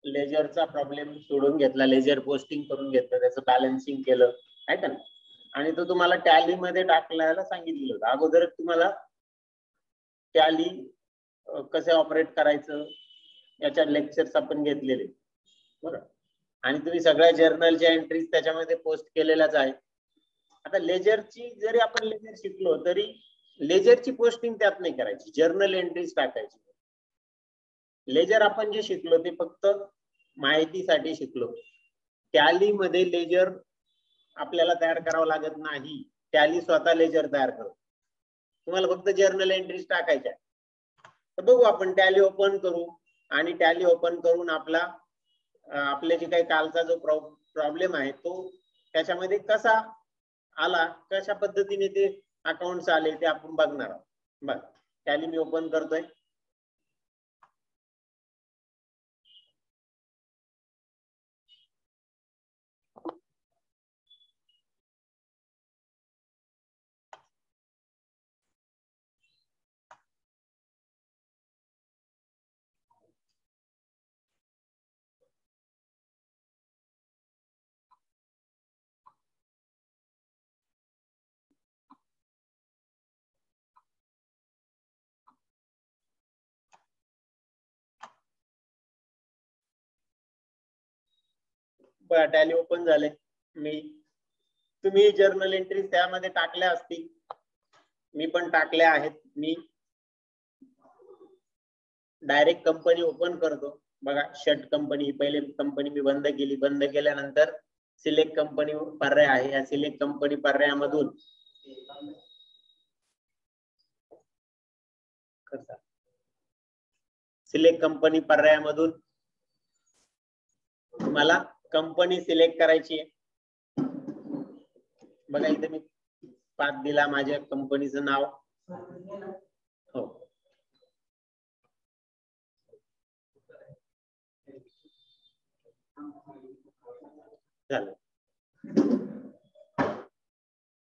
लेजरचा problem सोडून घेतला, ledger posting करून घेतलं, त्याचं बॅलन्सिंग केलं आहे का नाही, आणि तो तुम्हाला टॅली मध्ये टाकल्याला सांगितलेलं होतं. अगोदर तुम्हाला टॅली कसे ऑपरेट करायचं याच्या लेक्चर्स आपण घेतलेले बरं, आणि तुम्ही सगळ्या जर्नलच्या एंट्रीज त्याच्यामध्ये पोस्ट केलेल्याच आहे. आता लेजरची जरी आपण लेजर शिकलो तरी लेजरची पोस्टिंग त्यात नाही करायची, जर्नल एंट्रीज टाकायची. लेजर आपण जे शिकलो ते फक्त माहितीसाठी शिकलो. टॅली मध्ये लेजर आपल्याला तयार करावं लागत नाही, टॅली स्वतः लेजर तयार करतो. तुम्हाला फक्त जर्नल एंट्रीज टाकायच्या. तर बघू आपण टॅली ओपन करू आणि टॅली ओपन करून आपले जे काही कालचा जो प्रॉब्लेम आहे तो त्याच्यामध्ये कसा आला, कशा पद्धतीने ते अकाउंट्स आले ते आपण बघणार आहोत. बघ टॅली मी ओपन करतोय. टॅली ओपन झाले. तुम्ही जर्नल एंट्रीज त्यामध्ये टाकल्या असतील, मी पण टाकल्या आहेत. मी डायरेक्ट कंपनी ओपन करतो. बघा शट कंपनी, पहिले कंपनी मी बंद केली. बंद केल्यानंतर सिलेक्ट कंपनी पर्याय आहे, या सिलेक्ट कंपनी पर्यायामधून सिलेक्ट कंपनी पर्यायामधून तुम्हाला कंपनी सिलेक्ट करायची आहे. बघा इथे मी पाथ दिला माझ्या कंपनीचं नाव. हो झालं.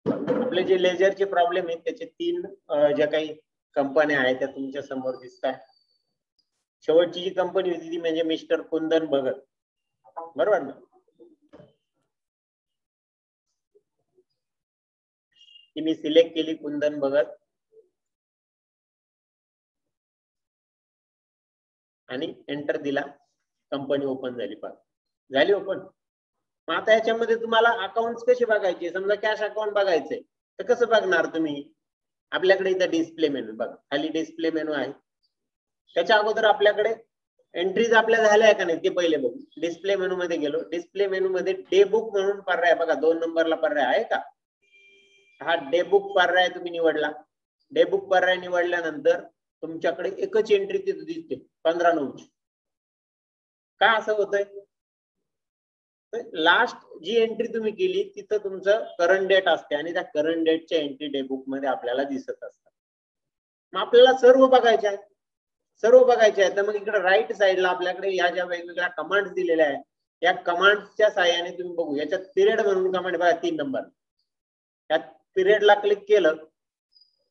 आपले जे लेजरचे प्रॉब्लेम आहेत त्याचे 3 ज्या काही कंपन्या आहेत त्या तुमच्या समोर दिसत आहे. शेवटची जी कंपनी होती ती म्हणजे मिस्टर कुंदन भगत, बरोबर ना. ती मी सिलेक्ट केली कुंदन भगत आणि एंटर दिला. कंपनी ओपन झाली. झाली ओपन. मग आता याच्यामध्ये तुम्हाला अकाउंट्स कसे बघायचे, समजा कॅश अकाउंट बघायचंय तर कसं बघणार तुम्ही. आपल्याकडे इथं डिस्प्ले मेनू बघा, खाली डिस्प्ले मेनू आहे. त्याच्या अगोदर आपल्याकडे एंट्रीज आपल्या झाल्या आहे का नाही ते पहिले बघू. डिस्प्ले मेनू मध्ये गेलो. डिस्प्ले मेनू मध्ये डे बुक म्हणून पर्याय बघा, 2 नंबरला पर्याय आहे का. हा डे बुक पर्याय तुम्ही निवडला. डे बुक पर्याय निवडल्यानंतर तुमच्याकडे एकच एंट्री तिथे दिसते 15/9. का असं होतंय. लास्ट जी एंट्री तुम्ही केली तिथं तुमचं करंट डेट असते आणि त्या करंट डेटच्या एंट्री डे बुक मध्ये आपल्याला दिसत असतात. मग आपल्याला सर्व बघायचे आहे, सर्व बघायचे आहे. तर मग इकडे राईट साईडला आपल्याकडे या ज्या वेगवेगळ्या कमांड्स दिलेल्या आहेत या कमांड्सच्या साहाय्याने तुम्ही बघू. याच्यात पिरियड म्हणून कमांड बघा 3 नंबर. त्या पिरियडला क्लिक केलं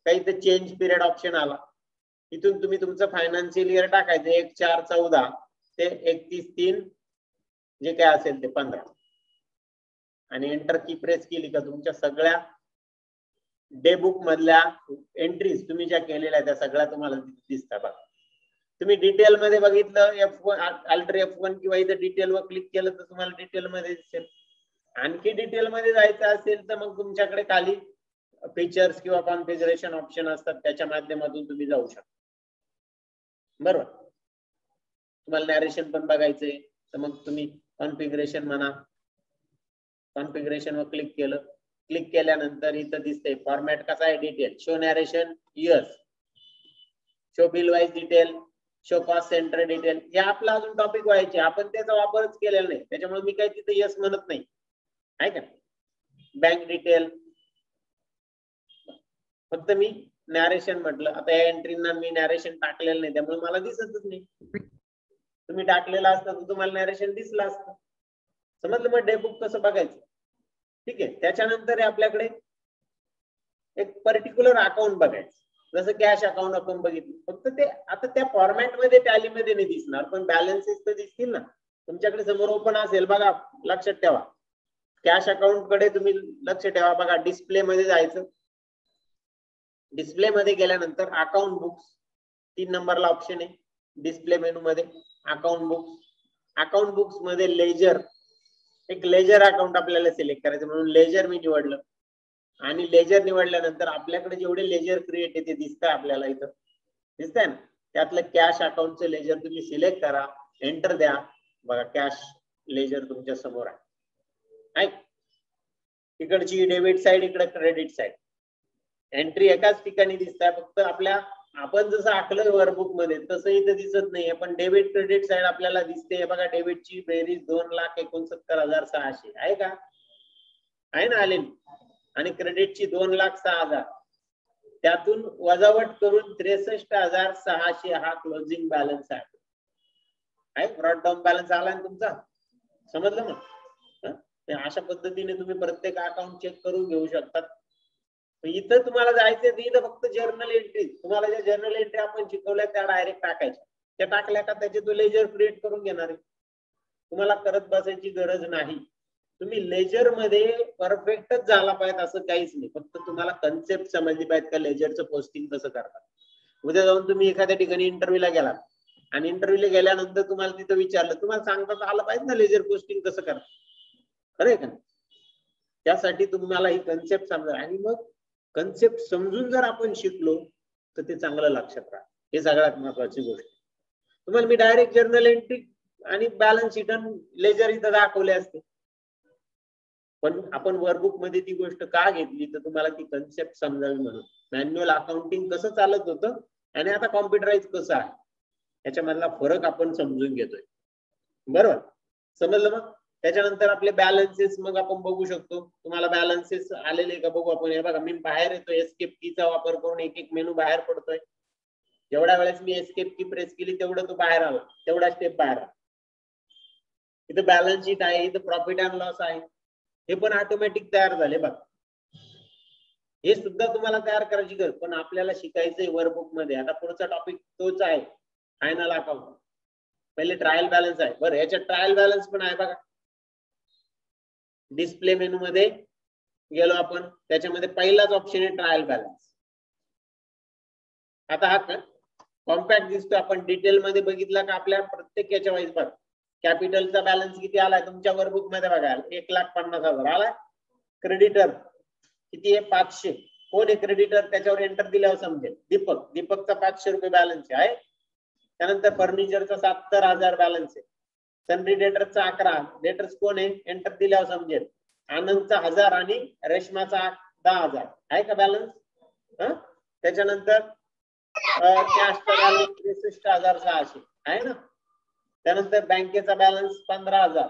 काही इथे चेंज पिरियड ऑप्शन आला. इथून तुम्ही तुमचं फायनान्शियल इयर टाकायचं 1/4/14 ते 31/3 जे काय असेल ते 15 आणि एंटर की प्रेस केली का तुमच्या सगळ्या डे बुक मधल्या एंट्रीज तुम्ही ज्या केलेल्या त्या सगळ्या तुम्हाला दिसतात. बघा तुम्ही डिटेल मध्ये बघितलं F1 अल्टर F1 किंवा इथे डिटेल वर क्लिक केलं तर तुम्हाला डिटेल मध्ये दिसेल. आणखी डिटेल मध्ये जायचं असेल तर मग तुमच्याकडे खाली फीचर्स किंवा कॉन्फिगरेशन ऑप्शन असतात, त्याच्या माध्यमातून तुम्ही जाऊ शकता. बरोबर. तुम्हाला नॅरेशन पण बघायचंय तर मग तुम्ही कॉन्फिगरेशन म्हणा. कॉन्फिगरेशन वर क्लिक केलं. क्लिक केल्यानंतर इथं दिसते फॉर्मॅट कसा आहे, detail, show narration years, show bill wise detail, show cost centre detail. हे आपला अजून टॉपिक व्हायचे, आपण त्याचा वापरच केलेला नाही त्याच्यामुळे मी काही तिथे यस म्हणत नाही आहे का. बँक डिटेल फक्त मी नॅरेशन म्हटलं. आता या एंट्रीना मी नॅरेशन टाकलेलं नाही त्यामुळे मला दिसतच नाही. तुम्ही टाकलेलं असतं तर तुम्हाला नॅरेशन दिसलं असतं. समजलं. मग डे बुक कसं बघायचं. ठीक आहे. त्याच्यानंतर आपल्याकडे एक पर्टिक्युलर अकाउंट बघायचं. जसं कॅश अकाउंट आपण बघितलं, फक्त ते आता त्या फॉर्मॅट मध्ये टॅली मध्ये नाही दिसणार, पण बॅलन्सेस तर दिसतील ना. तुमच्याकडे समोर ओपन असेल बघा, लक्षात ठेवा कॅश अकाउंट कडे तुम्ही लक्ष ठेवा. बघा डिस्प्ले मध्ये जायचं, डिस्प्ले मध्ये गेल्यानंतर अकाउंट बुक्स 3 नंबरला ऑप्शन आहे डिस्प्ले मेनू मध्ये, अकाउंट बुक्स. अकाउंट बुक्स मध्ये लेजर, एक लेजर अकाउंट आपल्याला सिलेक्ट करायचं, म्हणून लेजर मी निवडलं. आणि लेजर निवडल्यानंतर आपल्याकडे जेवढे लेजर क्रिएट आहे ते दिसतंय आपल्याला, इथं दिसतंय ना. त्यातलं कॅश अकाउंटचं लेजर तुम्ही सिलेक्ट करा, एंटर द्या. बघा कॅश लेजर तुमच्या समोर आहे. इकडची डेबिट साइड, इकडे क्रेडिट साइड. एंट्री एकाच ठिकाणी दिसत आहे, फक्त आपण जसं आखलं वर्कबुक मध्ये तसं इथं दिसत नाहीये, पण डेबिट क्रेडिट साइड आपल्याला दिसते. बघा डेबिटची बेरीज 2,69,600 आहे का, आहे ना आलेली, आणि क्रेडिटची 2,06,000, त्यातून वजावट करून 63,600 हा क्लोजिंग बॅलन्स आहे. ब्रॉड डाऊन बॅलन्स आला ना तुमचा, समजलं ना. अशा पद्धतीने तुम्ही प्रत्येक अकाउंट चेक करून घेऊ शकतात. इथं तुम्हाला जायचं, इथं फक्त जर्नल एंट्री, तुम्हाला ज्या जर्नल एंट्री आपण शिकवल्या त्या डायरेक्ट टाकायच्या. त्या टाकल्या का त्याचे तो लेजर क्रिएट करून घेणार आहे, तुम्हाला करत बसायची गरज नाही. तुम्ही लेजर मध्ये परफेक्टच झाला पाहिजे असं काहीच नाही, फक्त तुम्हाला कन्सेप्ट समजली पाहिजे का लेजरचं पोस्टिंग कसं करतात. उद्या जाऊन तुम्ही एखाद्या ठिकाणी इंटरव्ह्यूला गेलात आणि इंटरव्ह्यूला गेल्यानंतर तुम्हाला तिथं विचारलं, तुम्हाला सांगता आलं पाहिजे ना लेजर पोस्टिंग कसं करतात, खरं आहे का. त्यासाठी तुम्हाला ही कन्सेप्ट समजा, आणि मग कन्सेप्ट समजून जर आपण शिकलो तर ते चांगलं लक्षात राहतं. हे सगळ्यात महत्वाची गोष्ट. तुम्हाला मी डायरेक्ट जर्नल एंट्री आणि बॅलन्स शीट आणि लेजर इथं दाखवले असते, पण आपण वर्कबुक मध्ये ती गोष्ट का घेतली तर तुम्हाला ती कन्सेप्ट समजावी म्हणून. मॅन्युअल अकाउंटिंग कसं चालत होतं आणि आता कॉम्प्युटराइज कसं आहे याच्यामधला फरक आपण समजून घेतोय, बरोबर. समजलं मग. त्याच्यानंतर आपले बॅलन्सेस मग आपण बघू शकतो. तुम्हाला बॅलन्सेस आलेले का बघू आपण. हे बघा मी बाहेर येतोय, एस्केप कीचा वापर करून एक एक मेनू बाहेर पडतोय. जेवढ्या वेळेस मी एस्केप की प्रेस केली तेवढं तो बाहेर आला, तेवढा स्टेप बाहेर आला. इथं बॅलन्स शीट आहे, इथं प्रॉफिट अँड लॉस आहे, हे पण ऑटोमॅटिक तयार झाले बघा. हे सुद्धा तुम्हाला तयार करायची गरज, पण आपल्याला शिकायचंय वर्कबुक मध्ये. आता पुढचा टॉपिक तोच आहे, फायनल अकाउंट. पहिले ट्रायल बॅलन्स आहे, बरं याच्यात ट्रायल बॅलन्स पण आहे बघा. डिस्प्ले मेनू मध्ये गेलो आपण, त्याच्यामध्ये पहिलाच ऑप्शन आहे ट्रायल बॅलन्स. आता हा कॉम्पॅक्ट दिसतो, आपण डिटेल मध्ये बघितला का आपल्या प्रत्येक याच्या वाईज बघ. कॅपिटलचा बॅलन्स किती आलाय तुमच्या वर्कबुक मध्ये बघा, 1,50,000 आलाय. क्रेडिटर किती आहे, 500. कोण आहे क्रेडिटर, त्याच्यावर एंटर दिल्यावर समजेल. दीपकचा 500 रुपये बॅलन्स आहे. त्यानंतर फर्निचरचा 70,000 बॅलन्स आहे. सनरी डेटरचा 11. डेटर्स कोण आहे, एंटर दिल्यावर समजेल. आनंदचा 1000 आणि रेशमाचा 10,000 आहे का बॅलन्स. त्याच्यानंतर कॅशचा बॅलन्स 63,600 आहे ना. त्यानंतर बँकेचा बॅलन्स 15,000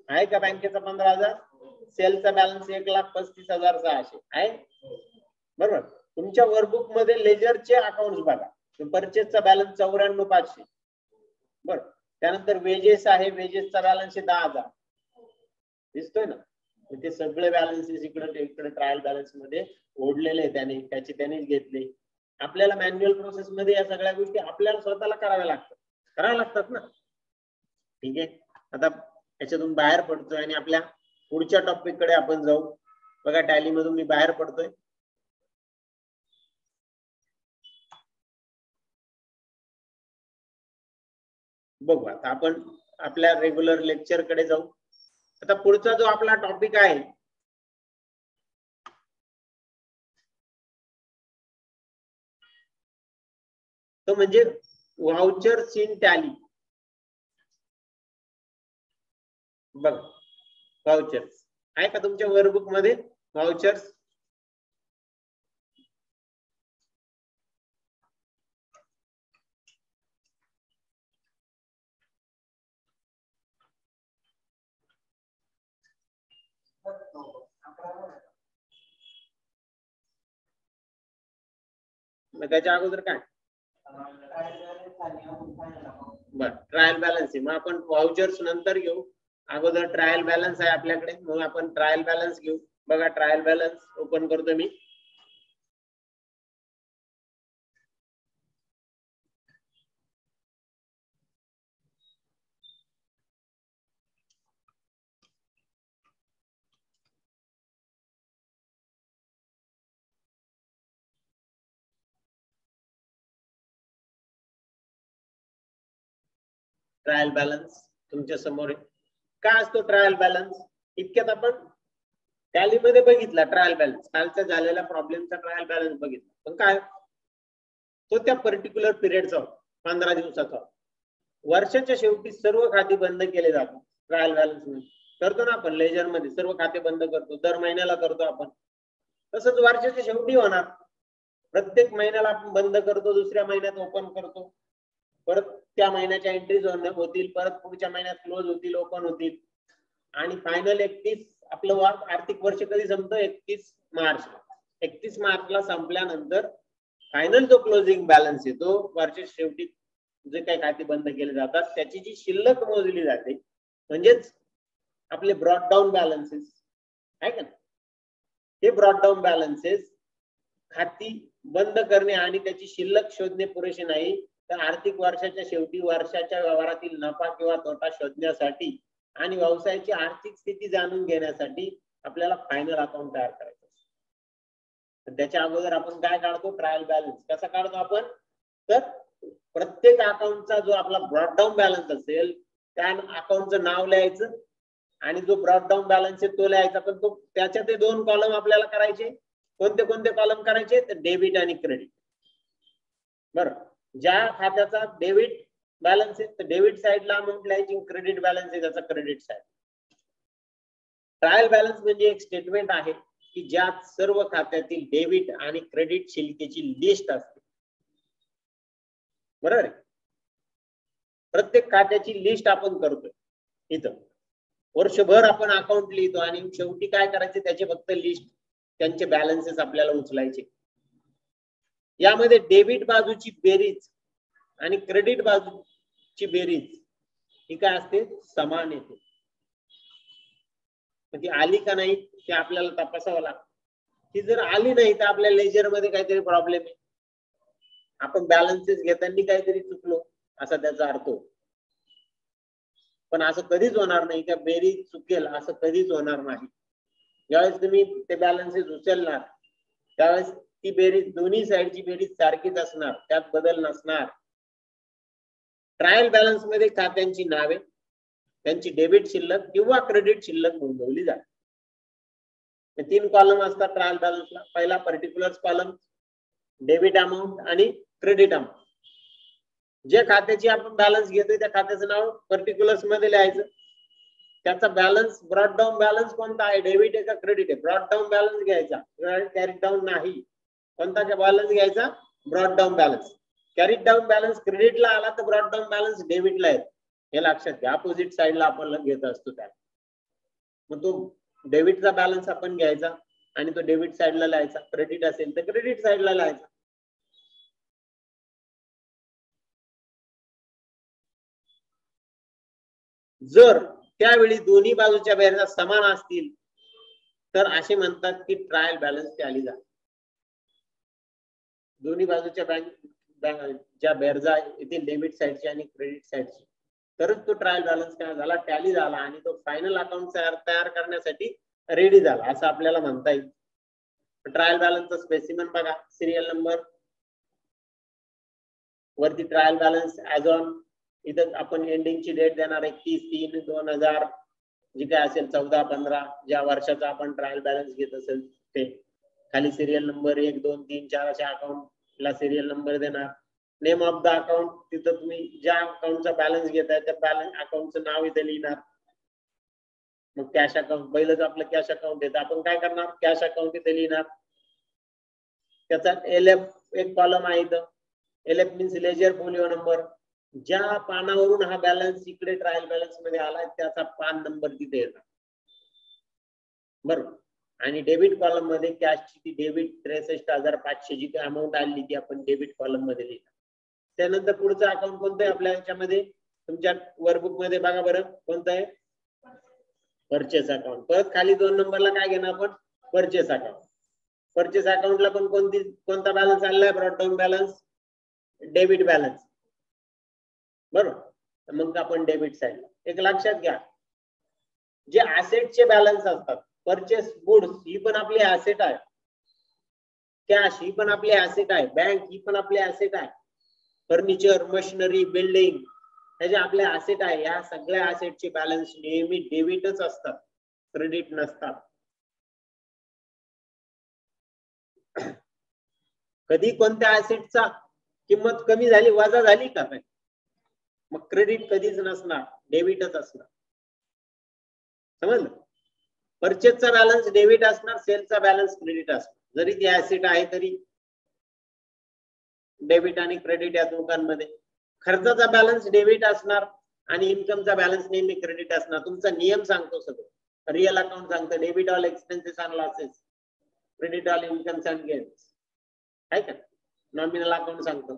आहे का, बँकेचा 15,000. सेलचा बॅलन्स 1,35,600 आहे, बरोबर. तुमच्या वर्कबुक मध्ये लेजरचे अकाउंट बघा. परचेसचा बॅलन्स 94,500, बरं. त्यानंतर वेजेस आहे, वेजेसचा बॅलन्स 10,000 दिसतोय ना. ते सगळे बॅलन्सेस इकडे ट्रायल बॅलन्स मध्ये ओढलेले आहे, त्यानेच घेतले. आपल्याला मॅन्युअल प्रोसेस मध्ये या सगळ्या गोष्टी आपल्याला स्वतःला कराव्या लागतात ना. ठीक आहे. आता याच्यातून बाहेर पडतोय आणि आपल्या पुढच्या टॉपिक कडे आपण जाऊ. बघा टॅली मधून मी बाहेर पडतोय. बघू आता आपण आपल्या रेग्युलर लेक्चर कडे जाऊ. आता पुढचा जो आपला टॉपिक आहे तो म्हणजे व्हाउचर्स इन टॅली. बघा व्हाउचर्स आहे का तुमच्या वर्कबुक मध्ये, व्हाउचर्स. त्याच्या अगोदर काय बर ट्रायल बॅलन्स आहे, मग आपण व्हाउचर्स नंतर घेऊ. अगोदर ट्रायल बॅलन्स आहे आपल्याकडे, मग आपण ट्रायल बॅलन्स घेऊ. बघा ट्रायल बॅलन्स ओपन करतो मी. ट्रायल बॅलन्स तुमच्या समोर आहे. काय असतो ट्रायल बॅलन्स? इतक्यात आपण टॅलीमध्ये बघितला ट्रायल बॅलन्स, कालच्या झालेल्या प्रॉब्लेमचा ट्रायल बॅलन्स बघितला. पण काय तो त्या पर्टिक्युलर पिरियडचा 15 दिवसाचा. वर्षाच्या शेवटी सर्व खाती बंद केले जातात ट्रायल बॅलन्स करतो ना आपण. लेजर मध्ये सर्व खाते बंद करतो, दर महिन्याला करतो आपण. तसंच वर्षाच्या शेवटी होणार. प्रत्येक महिन्याला आपण बंद करतो, दुसऱ्या महिन्यात ओपन करतो, परत त्या महिन्याच्या एंट्रीज होतील, परत पुढच्या महिन्यात क्लोज होतील, ओपन होतील, आणि फायनल 31 आपलं आर्थिक वर्ष कधी संपतं? 31 मार्च. 31 मार्चला संपल्यानंतर फायनल जो क्लोजिंग बॅलन्स येतो, वर्षाच्या शेवटी जे काही खाते बंद केले जातात त्याची जी शिल्लक मोजली जाते, म्हणजेच आपले ब्रॉड डाऊन बॅलन्सेस आहे का, हे ब्रॉड डाऊन बॅलन्सेस खाती बंद करणे आणि त्याची शिल्लक शोधणे पुरेसे नाही, तर आर्थिक वर्षाच्या शेवटी वर्षाच्या व्यवहारातील नफा किंवा तोटा शोधण्यासाठी आणि व्यवसायाची आर्थिक स्थिती जाणून घेण्यासाठी आपल्याला फायनल अकाउंट तयार करायचं असतं. त्याच्या अगोदर आपण काय काढतो? Trial balance. कसा काढतो आपण? तर प्रत्येक अकाउंटचा जो आपला ब्रॉड डाऊन बॅलन्स असेल त्या अकाउंटचं नाव लिहायचं आणि जो ब्रॉड डाऊन बॅलन्स आहे तो लिहायचा. पण तो त्याच्या ते 2 कॉलम आपल्याला करायचे. कोणते कोणते कॉलम करायचे? तर डेबिट आणि क्रेडिट. बरं, ज्या खात्याचा डेबिट बॅलन्स आहे तर डेबिट साइडला अमाऊंट लिहायची, क्रेडिट बॅलन्स आहे त्याचा क्रेडिट साइड. ट्रायल बॅलन्स म्हणजे एक स्टेटमेंट आहे की ज्यात सर्व खात्यातील डेबिट आणि क्रेडिट शिल्लकेची लिस्ट असते. बरोबर आहे? प्रत्येक खात्याची लिस्ट आपण करतोय इथं. वर्षभर आपण अकाउंट लिहितो आणि शेवटी काय करायचे? त्याचे फक्त लिस्ट, त्यांचे बॅलन्सेस आपल्याला उचलायचे. यामध्ये डेबिट बाजूची बेरीज आणि क्रेडिट बाजूची बेरीज ही काय असते? समान येते. ती आली का नाही ते आपल्याला तपासावं लागतं. ती जर आली नाही तर आपल्या लेजर मध्ये काहीतरी प्रॉब्लेम आहे, आपण बॅलन्सेस घेताना काहीतरी चुकलो असा त्याचा अर्थ. पण असं कधीच होणार नाही का बेरीज चुकेल, असं कधीच होणार नाही. ज्यावेळेस तुम्ही ते बॅलन्सेस उचलणार त्यावेळेस ती बेरीज, दोन्ही साइडची बेरीज सारखीच असणार, त्यात बदल नसणार. ट्रायल बॅलन्स मध्ये खात्यांची नावे, त्यांची डेबिट शिल्लक किंवा क्रेडिट शिल्लक नोंदवली जाते. 3 कॉलम असतात ट्रायल बॅलन्सला. पहिला पर्टिक्युलर्स कॉलम, डेबिट अमाऊंट आणि क्रेडिट अमाऊंट. जे खात्याची आपण बॅलन्स घेतोय त्या खात्याचं नाव पर्टिक्युलर्स मध्ये लिहायचं. त्याचा बॅलन्स, ब्रॉड डाऊन बॅलन्स कोणता आहे? डेबिट आहे का क्रेडिट आहे? ब्रॉड डाऊन बॅलन्स घ्यायचा, कॅरी डाऊन नाही. कोणता बॅलन्स घ्यायचा? Brought down balance. Carry down balance क्रेडिटला आला तर ब्रॉड डाऊन बॅलन्स डेबिटला आहे, हे लक्षात घ्या. अपोजिट साइडला आपण घेत असतो त्या. मग तो डेबिटचा बॅलन्स आपण घ्यायचा आणि तो डेबिट साइडला लिहायचा. क्रेडिट असेल तर क्रेडिट साइडला लिहायचा. जर त्यावेळी दोन्ही बाजूच्या बेरजा समान असतील तर असे म्हणतात की ट्रायल बॅलन्स टॅली झाला. दोन्ही बाजूच्या ज्या बेरजा येतील डेबिट साइडची आणि क्रेडिट साइडची, तरच तो ट्रायल बॅलन्स काय झाला? टॅली झाला आणि तो फायनल अकाउंट तयार करण्यासाठी रेडी झाला असं आपल्याला म्हणता येईल. ट्रायल बॅलन्सचा स्पेसिमन बघा, सिरियल नंबर वरती ट्रायल बॅलन्स ऍज ऑन, इथं आपण एंडिंगची डेट देणार 31/3/2000, जी काय असेल 14/15 ज्या वर्षाचा आपण ट्रायल बॅलन्स घेत असेल ते. खाली सिरियल नंबर 1 2 3 4 अशा अकाउंटला सिरियल नंबर देणार. नेम ऑफ द अकाउंट, तिथं तुम्ही ज्या अकाउंटचा बॅलन्स घेताय त्या बॅलन्स अकाउंटचं नाव इथे लिहिणार. मग कॅश अकाउंट, पहिलंच आपलं कॅश अकाउंट येतं, आपण काय करणार? कॅश अकाउंट इथे लिहिणार. त्याचा LF एक कॉलम आहे इथं. LF means ledger folio number. ज्या पानावरून हा बॅलन्स इकडे ट्रायल बॅलन्स मध्ये आलाय त्याचा पान नंबर तिथे येणार. बरोबर. आणि डेबिट कॉलम मध्ये कॅशची ती डेबिट 63,500 जी काही अमाऊंट आली ती आपण डेबिट कॉलम मध्ये लिहिणार. त्यानंतर पुढचं अकाउंट कोणतं आहे आपल्या याच्यामध्ये? तुमच्या वर्कबुक मध्ये बघा बरं कोणतं आहे? Purchase account. परत खाली 2 नंबरला काय घेणार आपण? Purchase account. परचेस अकाउंटला पण कोणता बॅलन्स आलेला आहे? Brought down balance, debit balance. बरोबर. मग आपण डेबिट साइडला एक लक्षात घ्या, जे ऍसेटचे बॅलन्स असतात, परचेस गुड्स ही पण आपली ऍसेट आहे, कॅश ही पण आपली ऍसेट आहे, बँक ही पण आपली ऍसेट आहे, फर्निचर, मशिनरी, बिल्डिंग हे जे आपले ऍसेट आहे या सगळ्या ऍसेटचे बॅलन्स नेहमी डेबिटच असतात, क्रेडिट नसतात. कधी कोणत्या ऍसेटचा किंमत कमी झाली, वजा झाली का काय, मग क्रेडिट कधीच नसणार, डेबिटच असणार. समजलं? परचेसचा बॅलन्स डेबिट असणार, सेलचा बॅलन्स क्रेडिट असणार. जरी ती ऍसेट आहे तरी डेबिट आणि क्रेडिट या दोघांमध्ये. खर्चाचा बॅलन्स डेबिट असणार आणि इन्कमचा बॅलन्स नेहमी क्रेडिट असणार. तुमचा नियम सांगतो सगळं. रिअल अकाउंट सांगतो debit all expenses and losses, credit all incomes and gains, आहे का? नॉमिनल अकाउंट सांगतो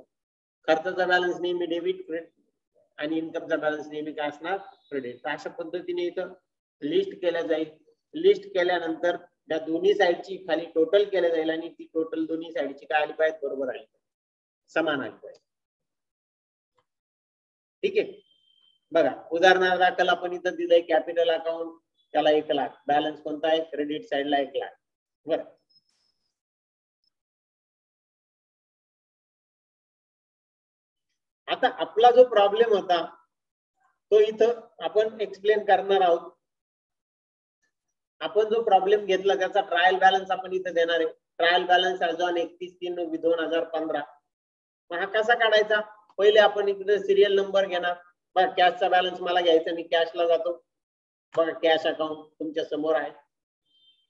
खर्चाचा बॅलन्स नेहमी डेबिट, क्रेडिट आणि इन्कमचा बॅलन्स नेहमी काय असणार, क्रेडिट. अशा पद्धतीने इथं लिस्ट केल्या जाईल. लिस्ट केल्यानंतर त्या दोन्ही साईडची खाली टोटल केल्या जाईल आणि ती टोटल दोन्ही साईडची काय आली पाहिजे, बरोबर आली पाहिजे, समान आली पाहिजे. ठीक आहे. बघा उदाहरणादाखल आपण इथं दिलंय कॅपिटल अकाउंट, त्याला 1 लाख, बॅलन्स कोणता आहे, क्रेडिट साइडला 1 लाख. बरं, आता आपला जो प्रॉब्लेम होता तो इथं आपण एक्सप्लेन करणार आहोत. आपण जो प्रॉब्लेम घेतला त्याचा ट्रायल बॅलन्स आपण इथे देणार आहे. Trial balance as on 31/3/2015. मग हा कसा काढायचा, पहिले आपण इकडे सिरियल नंबर घेणार. बघा कॅशचा बॅलन्स मला घ्यायचा, मी कॅशला जातो. बघा कॅश अकाउंट तुमच्या समोर आहे,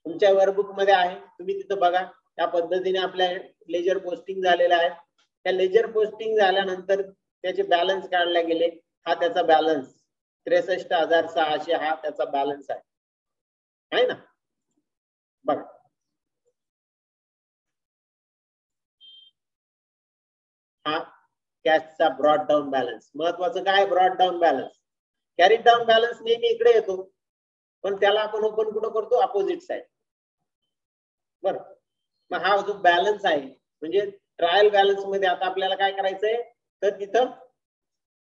तुमच्या वर्कबुक मध्ये आहे, तुम्ही तिथं बघा. त्या पद्धतीने आपल्या लेजर पोस्टिंग झालेला आहे. त्या लेजर पोस्टिंग झाल्यानंतर त्याचे बॅलन्स काढले गेले. हा त्याचा बॅलन्स 63,600 हा त्याचा बॅलन्स आहे ना. बघा हा कॅशचा ब्रॉड डाऊन बॅलन्स. महत्वाचं काय, broad down balance. Carry down balance नेहमी इकडे येतो, पण त्याला आपण ओपन कुठं करतो, अपोजिट साइड. बरं, मग हा जो बॅलन्स आहे म्हणजे ट्रायल बॅलन्स मध्ये आता आपल्याला काय करायचंय, तर तिथं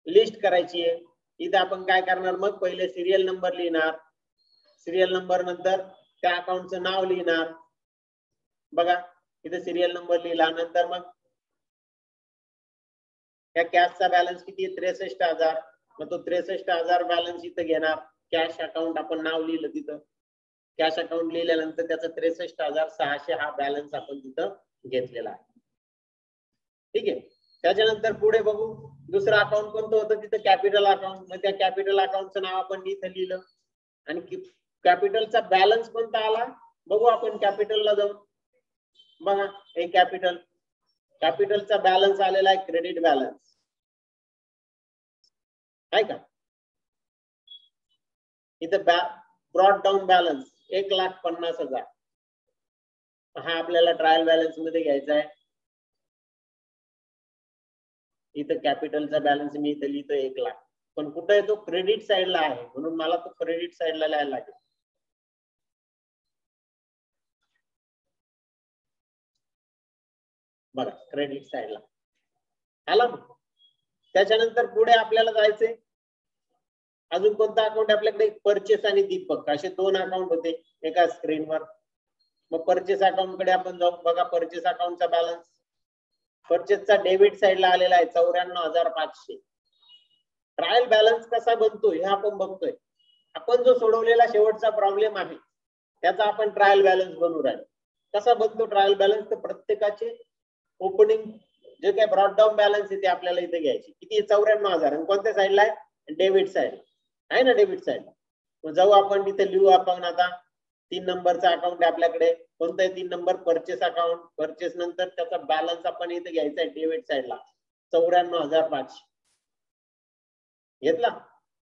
लिस्ट करायची आहे. इथे आपण काय करणार, मग पहिले सिरियल नंबर लिहिणार. सिरियल नंबर नंतर त्या अकाउंटचं नाव लिहिणार. बघा इथे सिरियल नंबर लिहिला, नंतर मग या कॅशचा बॅलन्स किती, 63,000. मग तो 63,000 बॅलन्स इथं घेणार. कॅश अकाउंट आपण नाव लिहिलं तिथं, कॅश अकाउंट लिहिल्यानंतर त्याचा 63,600 हा बॅलन्स आपण तिथं घेतलेला आहे. ठीक आहे. त्याच्यानंतर पुढे बघू दुसरं अकाउंट कोणतं होतं, तिथं कॅपिटल अकाउंट. मग त्या कॅपिटल अकाउंटचं नाव आपण इथं लिहिलं आणि कॅपिटलचा बॅलन्स कोणता आला बघू आपण. कॅपिटलला जाऊन बघा, हे कॅपिटल, कॅपिटलचा बॅलन्स आलेला आहे क्रेडिट बॅलन्स, आहे का? इथं ब्रॉड डाऊन बॅलन्स 1,50,000 हा आपल्याला ट्रायल बॅलन्स मध्ये घ्यायचा आहे. इथं कॅपिटलचा बॅलन्स मी इथं लिहितो 1 लाख, पण कुठं आहे तो, क्रेडिट साइडला आहे, म्हणून मला तो क्रेडिट साइडला लिहायला लागेल. बघा क्रेडिट साइडला आला. त्याच्यानंतर पुढे आपल्याला जायचंय, अजून कोणता अकाउंट आपल्याकडे, परचेस आणि दीपक असे 2 अकाउंट होते एका स्क्रीनवर. मग परचेस अकाउंट कडे आपण जाऊ. बघा परचेस अकाउंटचा बॅलन्स, परचेसचा डेबिट साइडला आलेला आहे 94,500. ट्रायल बॅलन्स कसा बनतो हे आपण बघतोय. आपण जो सोडवलेला शेवटचा प्रॉब्लेम आहे त्याचा आपण ट्रायल बॅलन्स बनवू राहिलो. कसा बनतो ट्रायल बॅलन्स, तर प्रत्येकाचे ओपनिंग जे काही ब्रॉड डाऊन बॅलन्स आहे ते आपल्याला इथे घ्यायचे. किती, 94,000. आणि कोणत्या साइडला आहे, डेबिट साइड आहे ना, डेबिट साइडला. मग जाऊ आपण तिथे लिहू आपण. आता 3 नंबरचा अकाउंट आहे आपल्याकडे, कोणता आहे 3 नंबर, परचेस अकाउंट. परचेस नंतर त्याचा बॅलन्स आपण इथे घ्यायचा आहे डेबिट साइडला 94,500 घेतला,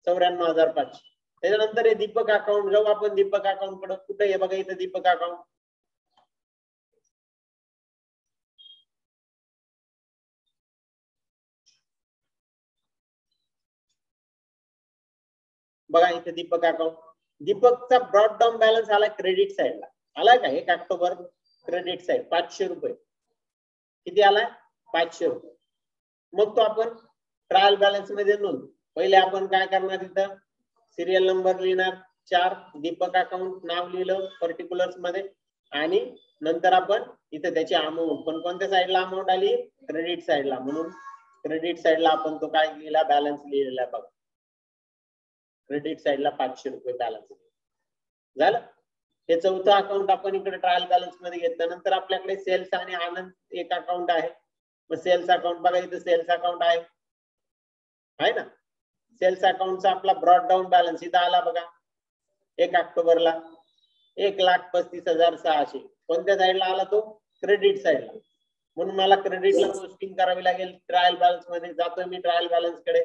94,500. त्याच्यानंतर हे दीपक अकाउंट, जाऊ आपण दीपक अकाउंट कडे. कुठे आहे बघा इथे दीपक अकाउंट. बघा इथे दीपक अकाउंट. दीपकचा ब्रॉड डाऊन बॅलन्स आला क्रेडिट साइडला, आलाय का, 1 ऑक्टोबर क्रेडिट साइड 500 रुपये. किती आलाय, 500 रुपये. मग तो आपण ट्रायल बॅलन्स मध्ये नोंद. पहिले आपण काय करणार, इथं सिरियल नंबर लिहिणार 4, दीपक अकाउंट नाव लिहिलं पर्टिक्युलर्स मध्ये, आणि नंतर आपण इथं त्याची अमाऊंट, पण कोणत्या साइडला अमाऊंट आली, क्रेडिट साइडला, म्हणून क्रेडिट साइडला आपण तो काय लिहिला बॅलन्स लिहिलेला आहे बघा. क्रेडिट साइडला 500 रुपये बॅलन्स झालं. हे चौथं अकाउंट आपण इकडे ट्रायल बॅलन्स मध्ये घेतलं. नंतर आपल्याकडे सेल्स आणि आनंद एक अकाउंट आहे. मग सेल्स अकाउंट बघा इथे सेल्स अकाउंट आहे ना. सेल्स अकाउंटचा आपला ब्रॉड डाऊन बॅलन्स इथं आला बघा 1 ऑक्टोबरला 1,35,600. कोणत्या साईडला आला तो? क्रेडिट साईडला. म्हणून मला क्रेडिटला पोस्टिंग करावी लागेल ट्रायल बॅलन्स मध्ये. जातोय मी ट्रायल बॅलन्स कडे.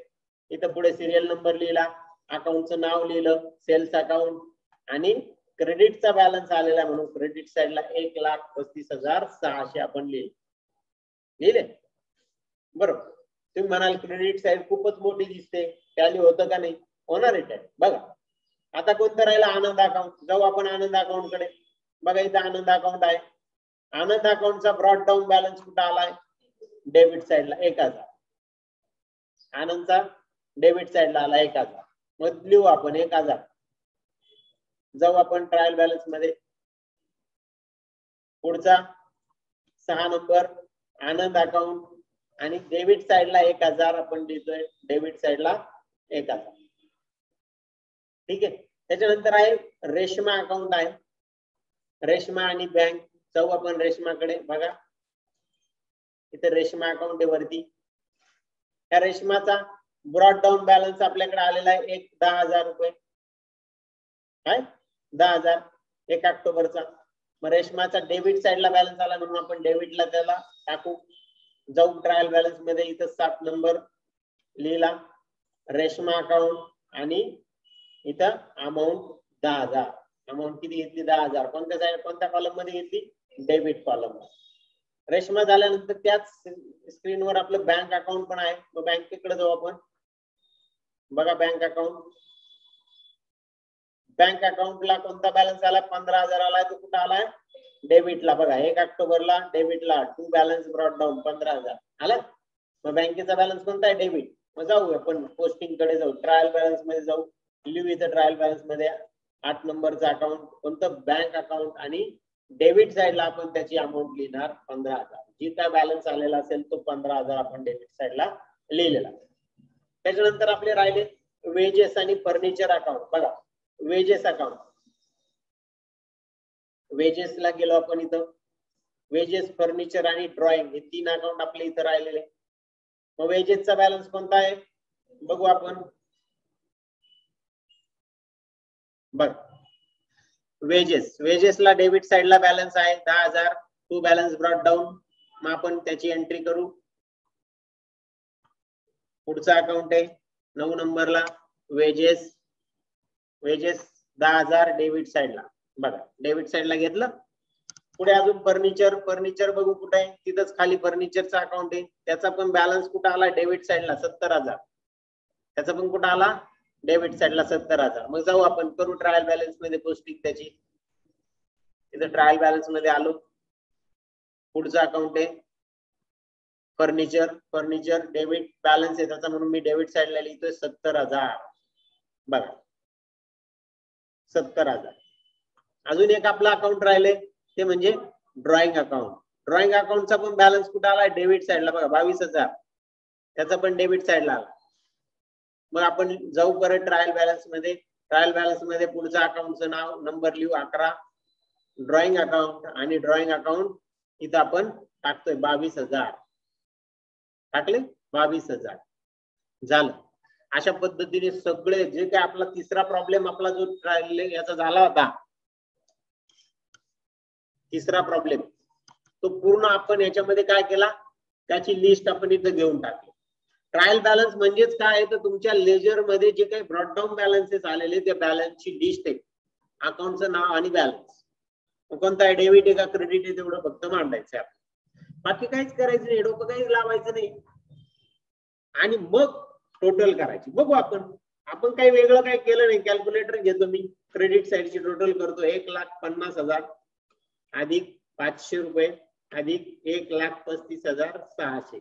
इथं पुढे सिरियल नंबर लिहिला, अकाउंटचं नाव लिहिलं, सेल्स अकाउंट आणि क्रेडिटचा बॅलन्स आलेला म्हणून क्रेडिट साईडला 1,35,600 आपण लिहिले बरोबर. तुम्ही म्हणाल क्रेडिट साईड खूपच मोठी दिसते, टॅली होतं का नाही? होणार आहे टॅली. बघा आता कोणतं राहिलं? आनंद अकाउंट. जाऊ आपण आनंद अकाउंट कडे. बघा इथं आनंद अकाउंट आहे. आनंद अकाउंटचा ब्रॉड डाऊन बॅलन्स कुठं आलाय? डेबिट साईडला 1,000. आनंदचा डेबिट साईडला आला 1,000. मग लिहू आपण 1,000. जाऊ आपण ट्रायल बॅलन्स मध्ये. पुढचा 6 नंबर आनंद अकाउंट आणि डेबिट साइडला 1,000 आपण लिहितोय. डेबिट साइडला 1,000. ठीक आहे. त्याच्यानंतर आहे रेशमा अकाउंट आहे. रेशमा आणि बँक. जाऊ आपण रेशमाकडे. बघा इथे रेशमा अकाउंट आहे वरती. त्या रेशमाचा ब्रॉड डाऊन बॅलन्स आपल्याकडे आलेला आहे 10,000 रुपये. काय 10,000 1 ऑक्टोबरचा. मग रेशमाचा डेबिट साइडला बॅलन्स आला म्हणून आपण डेबिटला त्याला टाकू. जाऊ ट्रायल बॅलन्स मध्ये. इथं 7 नंबर लिहिला रेशमा अकाउंट आणि इथं अमाऊंट 10,000. अमाऊंट किती घेतली? 10,000. कोणत्या साइड कोणत्या कॉलम मध्ये घेतली? Debit column. रेशमा झाल्यानंतर त्याच स्क्रीनवर आपलं बँक अकाउंट पण आहे. मग बँकेकडे जाऊ आपण. बघा बँक अकाउंट. बँक अकाउंटला कोणता बॅलन्स आला? 15,000 आलाय. तो कुठं आलाय? डेबिटला. बघा 1 ऑक्टोबरला डेबिटला टू बॅलन्स ब्रॉड डाऊन 15,000 आला. मग बँकेचा बॅलन्स कोणता आहे? डेबिट. मग जाऊ आपण पोस्टिंग कडे जाऊ. ट्रायल बॅलन्स मध्ये जाऊ. लिहू इथं ट्रायल बॅलन्स मध्ये 8 नंबरचा अकाउंट कोणतं? बँक अकाउंट आणि डेबिट साइडला आपण त्याची अमाऊंट लिहिणार 15,000. जी काय बॅलन्स आलेला असेल तो 15,000 आपण डेबिट साइडला लिहिलेला. त्याच्यानंतर आपले राहिले वेजेस आणि फर्निचर अकाउंट. बघा वेजेस अकाउंट. वेजेसला गेलो आपण. इथं वेजेस, फर्निचर आणि ड्रॉइंग हे 3 अकाउंट आपले इथं राहिलेले. मग वेजेसचा बॅलन्स कोणता आहे बघू आपण. बघ वेजेसला डेबिट साइडला बॅलन्स आहे 10,000. To balance brought down. मग आपण त्याची एंट्री करू. पुढचा अकाउंट आहे 9 नंबरला वेजेस. वेजेस 10,000 डेबिट साइडला. बघा डेबिट साइडला घेतलं. पुढे अजून फर्निचर. फर्निचर बघू कुठे आहे? तिथंच खाली फर्निचरचा अकाउंट आहे. त्याचा पण बॅलन्स कुठं आला? डेबिट साइडला 70,000. त्याचा पण कुठं आला? डेबिट साइडला 70,000. मग जाऊ आपण करू ट्रायल बॅलन्स मध्ये पोस्टिंग त्याची. इथं ट्रायल बॅलन्स मध्ये आलो. पुढचा अकाउंट आहे फर्निचर. फर्निचर डेबिट बॅलन्स आहे त्याचा म्हणून मी डेबिट साइडला लिहितोय 70,000. बघा 70,000. अजून एक आपला अकाउंट राहिले ते म्हणजे ड्रॉइंग अकाउंट. ड्रॉइंग अकाउंटचा पण बॅलन्स कुठे आला? डेबिट साइडला. बघा 22,000. त्याचा पण डेबिट साइडला आला. मग आपण जाऊ परत ट्रायल बॅलन्स मध्ये. ट्रायल बॅलन्स मध्ये पुढचा अकाउंटचं नाव नंबर लिहू 11. ड्रॉइंग अकाउंट आणि ड्रॉइंग अकाउंट इथं आपण टाकतोय 22,000. टाकले 22,000 झालं. अशा पद्धतीने सगळे जे काय आपला तिसरा प्रॉब्लेम आपला जो ट्रायल याचा झाला होता, तिसरा प्रॉब्लेम तो पूर्ण आपण याच्यामध्ये काय केला? त्याची लिस्ट आपण इथं घेऊन टाकली. ट्रायल बॅलन्स म्हणजेच काय आहे? तर तुमच्या लेजर मध्ये जे काही ब्रॉड डाऊन बॅलन्सेस आलेले त्या बॅलन्सची लिस्ट आहे. अकाउंटचं नाव आणि बॅलन्स कोणता आहे? डेबिट आहे का क्रेडिट आहे? तेवढं फक्त मांडायचं आहे. बाकी काहीच करायचं नाही. डोकं काहीच लावायचं नाही. आणि मग टोटल करायची. बघू आपण काही वेगळं काही केलं नाही. कॅल्क्युलेटर घेतो मी. क्रेडिट साइडची टोटल करतो 1,50,000 अधिक 500 रुपये अधिक 1,35,600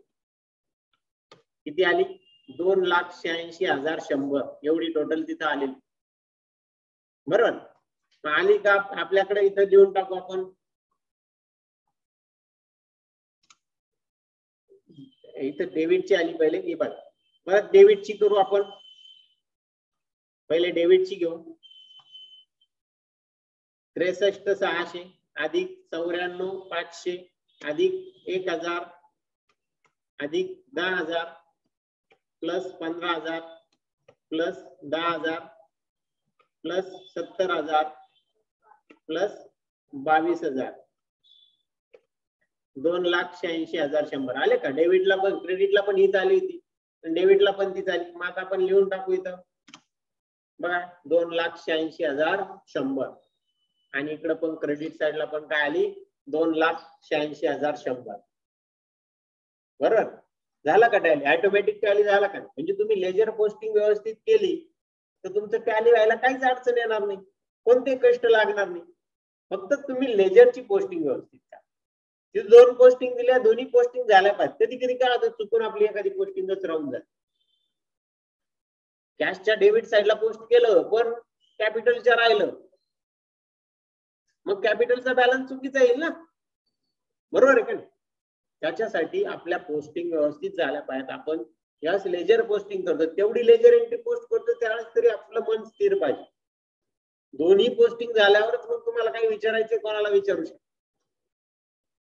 किती आली? 2,86,100 एवढी टोटल तिथं आलेली. बरोबर आली का? आपल्याकडे इथं देऊन टाकू आपण इथं डेबिटची आली पहिले, ही बघा परत डेबिटची करू आपण. पहिले डेबिटची घेऊ. 63,600 अधिक 94,500 अधिक 1,000 अधिक 10,000 प्लस 15,000 प्लस 10,000 प्लस 70,000 प्लस 22,000 2,86,100 आले का? डेबिटला पण क्रेडिटला पण हीच आली होती, डेबिटला पण तीच आली. मग आता आपण लिहून टाकू इथं बघा 2,86,100 आणि इकडे पण क्रेडिट साइडला पण काय आली 2,86,100. बरोबर झाला का टॅली? ऑटोमॅटिक टॅली झाला का? म्हणजे तुम्ही लेजर पोस्टिंग व्यवस्थित केली तर तुमचं टॅली व्हायला काहीच अडचण येणार नाही, कोणते कष्ट लागणार नाही. फक्त तुम्ही लेजरची पोस्टिंग व्यवस्थित करा. तिथे 2 पोस्टिंग दिल्या, दोन्ही पोस्टिंग झाल्या पाहिजे. कधी कधी काय होतं चुकून आपली एखादी पोस्टिंगच राहून जाते. कॅशच्या डेबिट साइडला पोस्ट केलं पण कॅपिटलच्या राहिलं, मग कॅपिटलचा बॅलन्स चुकीचा येईल ना, बरोबर आहे का? त्याच्यासाठी आपल्या पोस्टिंग व्यवस्थित झाल्या पाहिजेत. आपण यास लेजर पोस्टिंग करतो, तेवढी लेजर एंट्री पोस्ट करतो त्यावेळेस तरी आपलं मन स्थिर पाहिजे. दोन्ही पोस्टिंग झाल्यावरच मग तुम्हाला काही विचारायचे कोणाला विचारू शकता.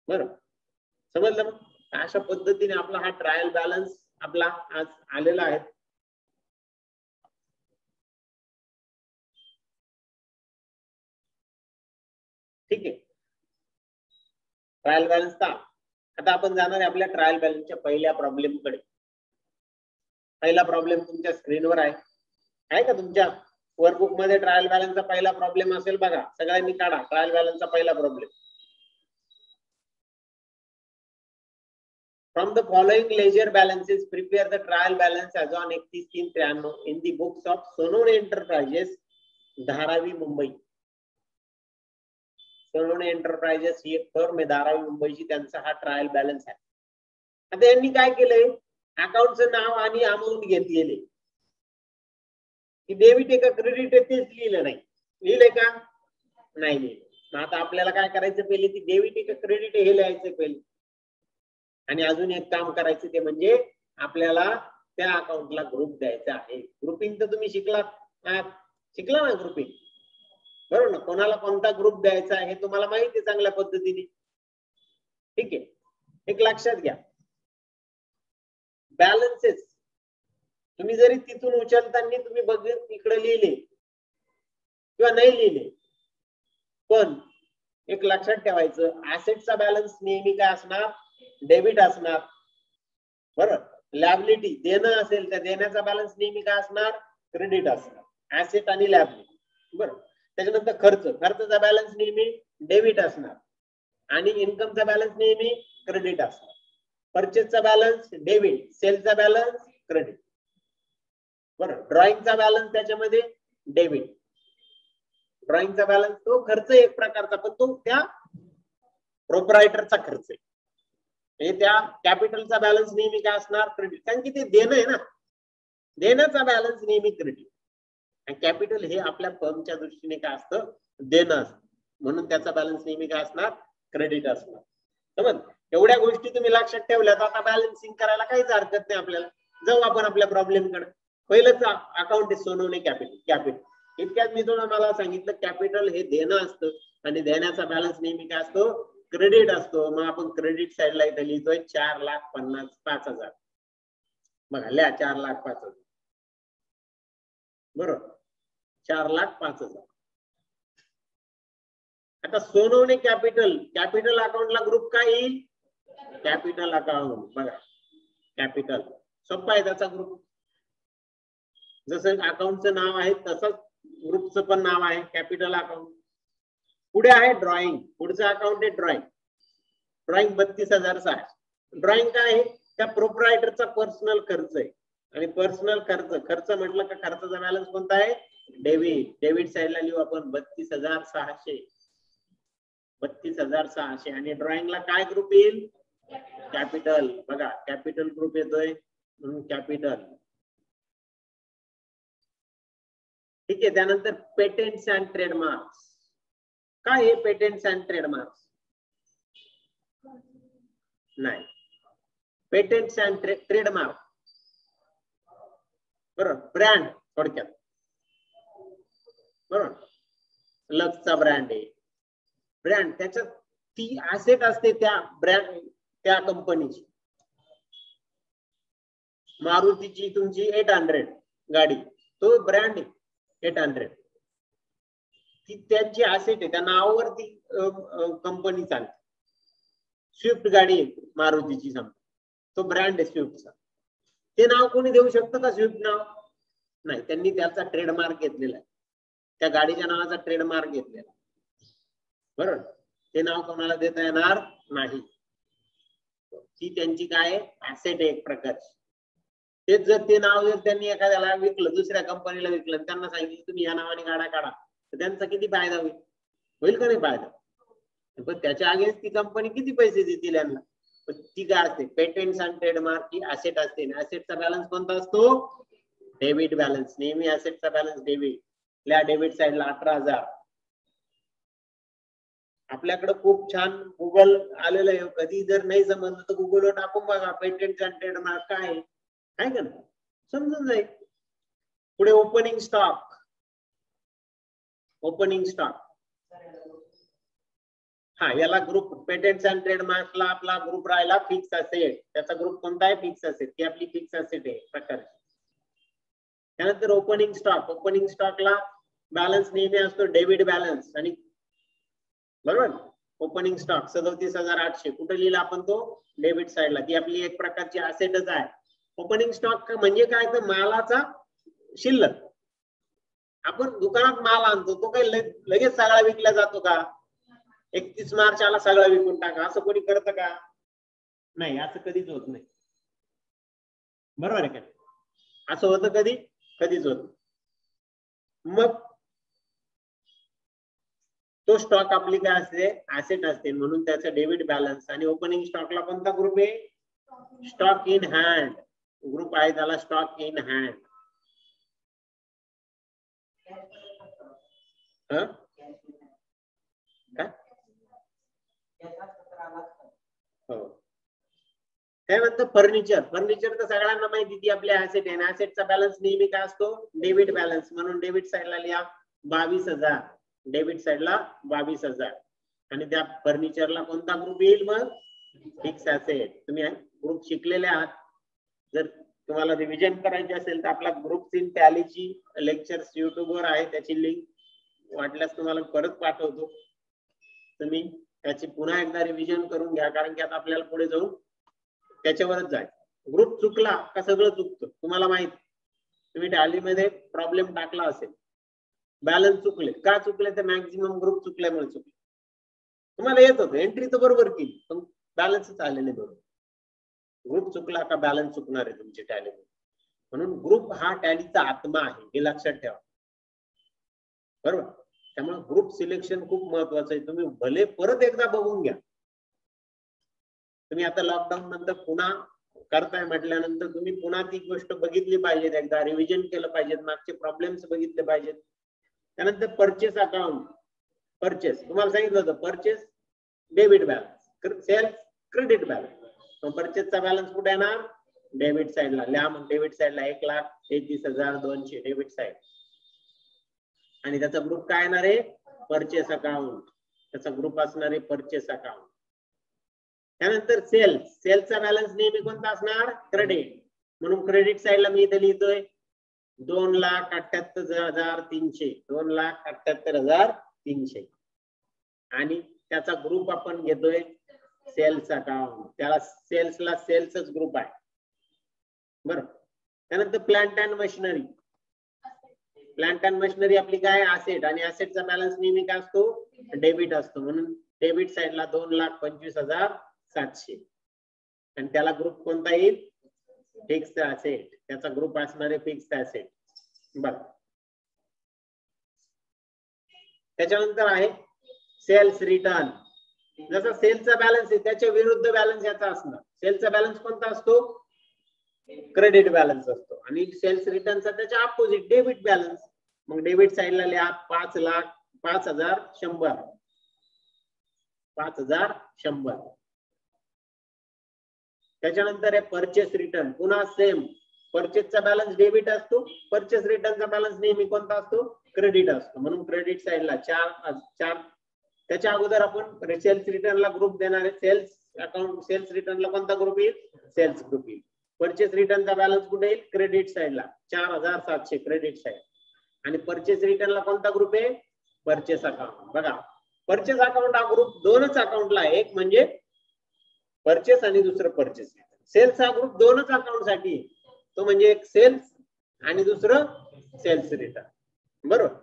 बरं समजलं? मग अशा पद्धतीने आपला हा ट्रायल बॅलन्स आपला आज आलेला आहे. ठीक आहे, ट्रायल बॅलन्स का. आता आपण जाणार आहे आपल्या ट्रायल बॅलन्सच्या पहिल्या प्रॉब्लेम कडे. पहिला प्रॉब्लेम तुमच्या स्क्रीनवर आहे का? तुमच्या वर्कबुक मध्ये ट्रायल बॅलन्सचा पहिला प्रॉब्लेम असेल बघा, सगळ्यांनी काढा ट्रायल बॅलन्सचा पहिला problem. From the following ledger balances, prepare the trial balance as on 31/3/93 in the books of Sonone Enterprises, Dharavi Mumbai. Sonone Enterprises ही एक फर्म आहे धारावी मुंबईची, त्यांचा हा ट्रायल बॅलन्स आहे. आता यांनी काय केलंय, अकाउंटचं नाव आणि अमाऊंट घेतलेले, की डेबिट आहे का क्रेडिट आहे तेच लिहिलं नाही. लिहिलंय का? नाही लिहिलं. आता आपल्याला काय करायचं, पहिले ती डेबिट आहे का क्रेडिट आहे हे लिहायचं पहिले. आणि अजून एक काम करायचं ते म्हणजे आपल्याला त्या अकाउंटला ग्रुप द्यायचा आहे. ग्रुपिंग तर तुम्ही शिकला ना ग्रुपिंग, बरोबर ना? कोणाला कोणता ग्रुप द्यायचा आहे हे तुम्हाला माहिती आहे चांगल्या पद्धतीने. ठीक आहे, एक लक्षात घ्या, बॅलन्सेस तुम्ही जरी तिथून उचलताना तुम्ही बघित इकडे लिहिले किंवा नाही लिहिले, पण एक लक्षात ठेवायचं, ऍसेटचा बॅलन्स नेहमी काय असणार, डेबिट असणार. बरोबर, लॅबिलिटी देणं असेल तर देण्याचा बॅलन्स नेहमी काय असणार, क्रेडिट असणार. ऍसेट आणि लॅबिलिटी. बरोबर, त्याच्यानंतर खर्चचा बॅलन्स नेहमी डेबिट असणार आणि इन्कमचा बॅलन्स नेहमी क्रेडिट असणार. परचेसचा बॅलन्स डेबिट, सेलचा बॅलन्स क्रेडिट. बरोबर, ड्रॉइंगचा बॅलन्स त्याच्यामध्ये डेबिट. ड्रॉइंगचा बॅलन्स तो खर्च एक प्रकारचा, पण तो त्या प्रोप्रायटरचा खर्च आहे. म्हणजे त्या कॅपिटलचा बॅलन्स नेहमी काय असणार, क्रेडिट, कारण की ते देणं आहे ना, देण्याचा बॅलन्स नेहमी क्रेडिट. आणि कॅपिटल हे आपल्या फर्मच्या दृष्टीने काय असतं, देणं असतं, म्हणून त्याचा बॅलन्स नेहमी काय असणार, क्रेडिट असणार. समज, एवढ्या गोष्टी तुम्ही लक्षात ठेवल्यात, आता बॅलन्सिंग करायला काहीच हरकत नाही आपल्याला. जाऊ आपण आपल्या प्रॉब्लेम कडे. पहिलंच अकाउंट आहे सोनवणे कॅपिटल. इतक्यात मी तुम्हाला सांगितलं कॅपिटल हे देणं असतं आणि देण्याचा बॅलन्स नेहमी काय असतो, क्रेडिट असतो. मग आपण क्रेडिट साइडला इथे लिहितोय 4,55,000. बघा लिहा 4,05,000. बरोबर, 4,05,000. आता सोनवणे कॅपिटल अकाउंटला ग्रुप काय येईल, कॅपिटल अकाउंट. बघा कॅपिटल सोपा आहे त्याचा ग्रुप. जसं अकाउंटचं नाव आहे तसंच ग्रुपचं पण नाव आहे, कॅपिटल अकाउंट. पुढे आहे ड्रॉइंग, पुढचं अकाउंट आहे ड्रॉइंग. ड्रॉइंग 32,600. ड्रॉइंग काय आहे, त्या प्रोप्रायटरचा पर्सनल खर्च आहे. आणि पर्सनल खर्च म्हटलं का खर्चाचा बॅलन्स कोणता आहे, डेबिट. डेबिट साइडला लिहू आपण 32,600. 32,600. आणि ड्रॉइंगला काय ग्रुप येईल, कॅपिटल. बघा कॅपिटल ग्रुप येतोय म्हणून कॅपिटल. ठीक आहे, त्यानंतर पेटेंट्स अँड ट्रेडमार्क्स. काय आहे पेटेंट्स अँड ट्रेडमार्क्स? नाही, पेटेंट्स अँड ट्रेडमार्क, बरोबर, ब्रँड थोडक्यात, बरोबर, लक्सचा ब्रँड आहे, ब्रँड त्याच्यात ती ऍसेट असते त्या ब्रँड त्या कंपनीची. मारुतीची तुमची 800 गाडी, तो ब्रँड आहे 800, ती त्यांची ऍसेट आहे, त्या नावावरती कंपनी चालते. स्विफ्ट गाडी आहे मारुतीची समजा, तो ब्रँड आहे स्विफ्टचा, ते नाव कोणी देऊ शकतं का स्विफ्ट नाव? नाही, त्यांनी त्याचा ट्रेडमार्क घेतलेला आहे, त्या गाडीच्या नावाचा ट्रेडमार्क घेतलेला, बरोबर, ते नाव कोणाला देता येणार नाही. ती त्यांची काय ऍसेट आहे एक प्रकारची. तेच जर ते नाव जर त्यांनी एखाद्याला विकलं, दुसऱ्या कंपनीला विकलं, त्यांना सांगितलं तुम्ही या नावाने गाडा काढा, तर त्यांचा किती फायदा होईल का नाही फायदा? पण त्याच्या अगेन्स्ट ती कंपनी किती पैसे देतील यांना? ती काय असते, patents and trademark he asset असते. ऍसेटचा बॅलन्स कोणता असतो? Debit balance. नेहमी ऍसेटचा बॅलन्स डेबिट. डेबिट साइडला 18,000. आपल्याकडे खूप छान गुगल आलेलं आहे, कधी जर नाही समजलं तर गुगलवर टाकून बघा पेटेंट्स अँड ट्रेडमार्क काय आहे का ना, समजून जाईल. पुढे ओपनिंग स्टॉक. ओपनिंग स्टॉक हा, याला ग्रुप पेटेंट्स अँड ट्रेडमार्कला आपला ग्रुप राहिला फिक्स असेट. त्याचा ग्रुप कोणता आहे? Fix asset. ती आपली फिक्स असेट आहे प्रकारची. त्यानंतर ओपनिंग स्टॉक. ओपनिंग स्टॉकला बॅलन्स नेहमी असतो डेबिट बॅलन्स, आणि बरोबर ओपनिंग स्टॉक 37,800 कुठे लिहिला आपण? तो डेबिट साइडला. ती आपली एक प्रकारची असेटच आहे. ओपनिंग स्टॉक म्हणजे काय? तर मालाचा शिल्लक. आपण दुकानात माल आणतो, तो काही लगेच सगळा विकला जातो का? 31 मार्चला सगळं विकून टाका असं कोणी करतं का? नाही, असं कधीच होत नाही, बरोबर आहे का? असं होतं कधी? कधीच होत. मग तो स्टॉक आपली काय असते? ऍसेट असते, म्हणून त्याचा डेबिट बॅलन्स. आणि ओपनिंग स्टॉकला कोणता ग्रुप आहे? स्टॉक इन हँड ग्रुप आहे, त्याला स्टॉक इन हँड. हो. त्यानंतर फर्निचर. फर्निचर तर सगळ्यांना माहिती, ती आपली ऍसेट आहे. ऍसेटचा बॅलन्स नेहमी काय असतो? Debit balance. म्हणून डेबिट साइडला लिहा 22,000. डेबिट साइडला 22,000. आणि त्या फर्निचरला कोणता ग्रुप येईल? मग फिक्स ऍसेट. तुम्ही ग्रुप शिकलेले आहात. जर तुम्हाला रिव्हिजन करायची असेल तर आपला ग्रुप इन टॅलीची लेक्चर्स युट्यूबवर आहे, त्याची लिंक वाटल्यास तुम्हाला परत पाठवतो. तुम्ही त्याची पुन्हा एकदा रिव्हिजन करून घ्या, कारण की आता आपल्याला पुढे जाऊन त्याच्यावरच जायचं. ग्रुप चुकला का सगळं चुकतं, तुम्हाला माहिती. तुम्ही टॅलीमध्ये प्रॉब्लेम टाकला असेल, बॅलन्स चुकले, का चुकले? तर मॅक्झिमम ग्रुप चुकल्यामुळे चुकले. तुम्हाला येत होतं, एंट्री तर बरोबर केली, पण बॅलन्सच आले नाही बरोबर. ग्रुप चुकला का बॅलन्स चुकणार आहे तुमची टॅलीमध्ये. म्हणून ग्रुप हा टॅलीचा आत्मा आहे, हे लक्षात ठेवा, बरोबर. त्यामुळे ग्रुप सिलेक्शन खूप महत्वाचं आहे. तुम्ही भले परत एकदा बघून घ्या. तुम्ही आता लॉकडाऊन नंतर पुन्हा करताय म्हटल्यानंतर तुम्ही पुन्हा ती गोष्ट बघितली पाहिजे, एकदा रिव्हिजन केलं पाहिजे, मागचे प्रॉब्लेम्स बघितले पाहिजेत. त्यानंतर परचेस अकाउंट. परचेस तुम्हाला सांगितलं होतं, purchase debit balance, sales credit balance. परचेसचा बॅलन्स कुठे येणार? डेबिट साइडला. लिहा मग डेबिट साइडला 1,33,200 डेबिट साइड. आणि त्याचा ग्रुप काय येणार आहे? Purchase account. त्याचा ग्रुप असणार आहे परचेस अकाउंट. त्यानंतर सेल्स. सेल्सचा बॅलन्स नेहमी कोणता असणार? क्रेडिट. म्हणून क्रेडिट साइडला मी इथे लिहितोय 2,78,300. 2,78,300. आणि त्याचा ग्रुप आपण घेतोय सेल्स अकाउंट. त्याला सेल्सला सेल्सच ग्रुप आहे, बरं. त्यानंतर plant and machinery. Plant and machinery आपली काय? ऍसेट. आणि ऍसेटचा बॅलन्स नेहमी काय असतो? डेबिट असतो. म्हणून डेबिट साइडला 2,25,700. आणि त्याला ग्रुप कोणता येईल? Fixed asset. त्याचा ग्रुप असणार आहे फिक्स्ड ऍसेट, बरं. त्याच्यानंतर आहे सेल्स रिटर्न. जसा सेल्सचा बॅलन्स आहे त्याच्या विरुद्ध बॅलन्स याचा असणार. सेल्सचा बॅलन्स कोणता असतो? क्रेडिट बॅलन्स असतो. आणि सेल्स रिटर्नचा त्याच्या अपोजिट डेबिट बॅलन्स. मग डेबिट साइडला लिहा 5,100. 5,100. त्याच्यानंतर आहे परचेस रिटर्न, पुन्हा सेम परचेसचा बॅलन्स डेबिट असतो, परचेस रिटर्नचा बॅलन्स नेहमी कोणता असतो, क्रेडिट असतो. म्हणून क्रेडिट साइडला चार. त्याच्या अगोदर आपण सेल्स रिटर्नला ग्रुप देणार आहे. सेल्स अकाउंट, सेल्स रिटर्नला कोणता ग्रुप येईल, सेल्स ग्रुप येईल. परचेस रिटर्नचा बॅलन्स कुठे येईल, क्रेडिट साइडला 4700 क्रेडिट साइड. आणि परचेस रिटर्नला कोणता ग्रुप आहे, परचेस अकाउंट. बघा परचेस अकाउंट हा ग्रुप दोनच अकाउंटला आहे, एक म्हणजे परचेस आणि दुसरं परचेस. सेल्स हा ग्रुप दोनच अकाउंट साठी आहे, तो म्हणजे एक सेल्स आणि दुसरं सेल्स रिटर्न. बरोबर,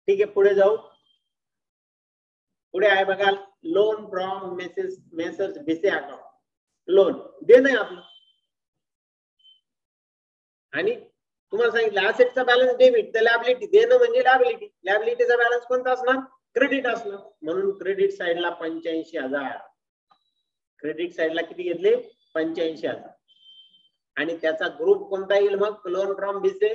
ठीक आहे. पुढे जाऊ. पुढे आहे बघा, loan from messrs Bhise account. Loan देणं आहे आपलं, आणि तुम्हाला सांगितलं ऍसेटचा बॅलन्स डेबिट, तर लॅबिलिटी देणं म्हणजे लॅबिलिटी. लॅबिलिटीचा बॅलन्स कोणता असणार, क्रेडिट असणार. म्हणून क्रेडिट साइडला 85,000. क्रेडिट साइडला किती घेतले, 85,000. आणि त्याचा ग्रुप कोणता येईल मग, लोन फ्रॉम भिसे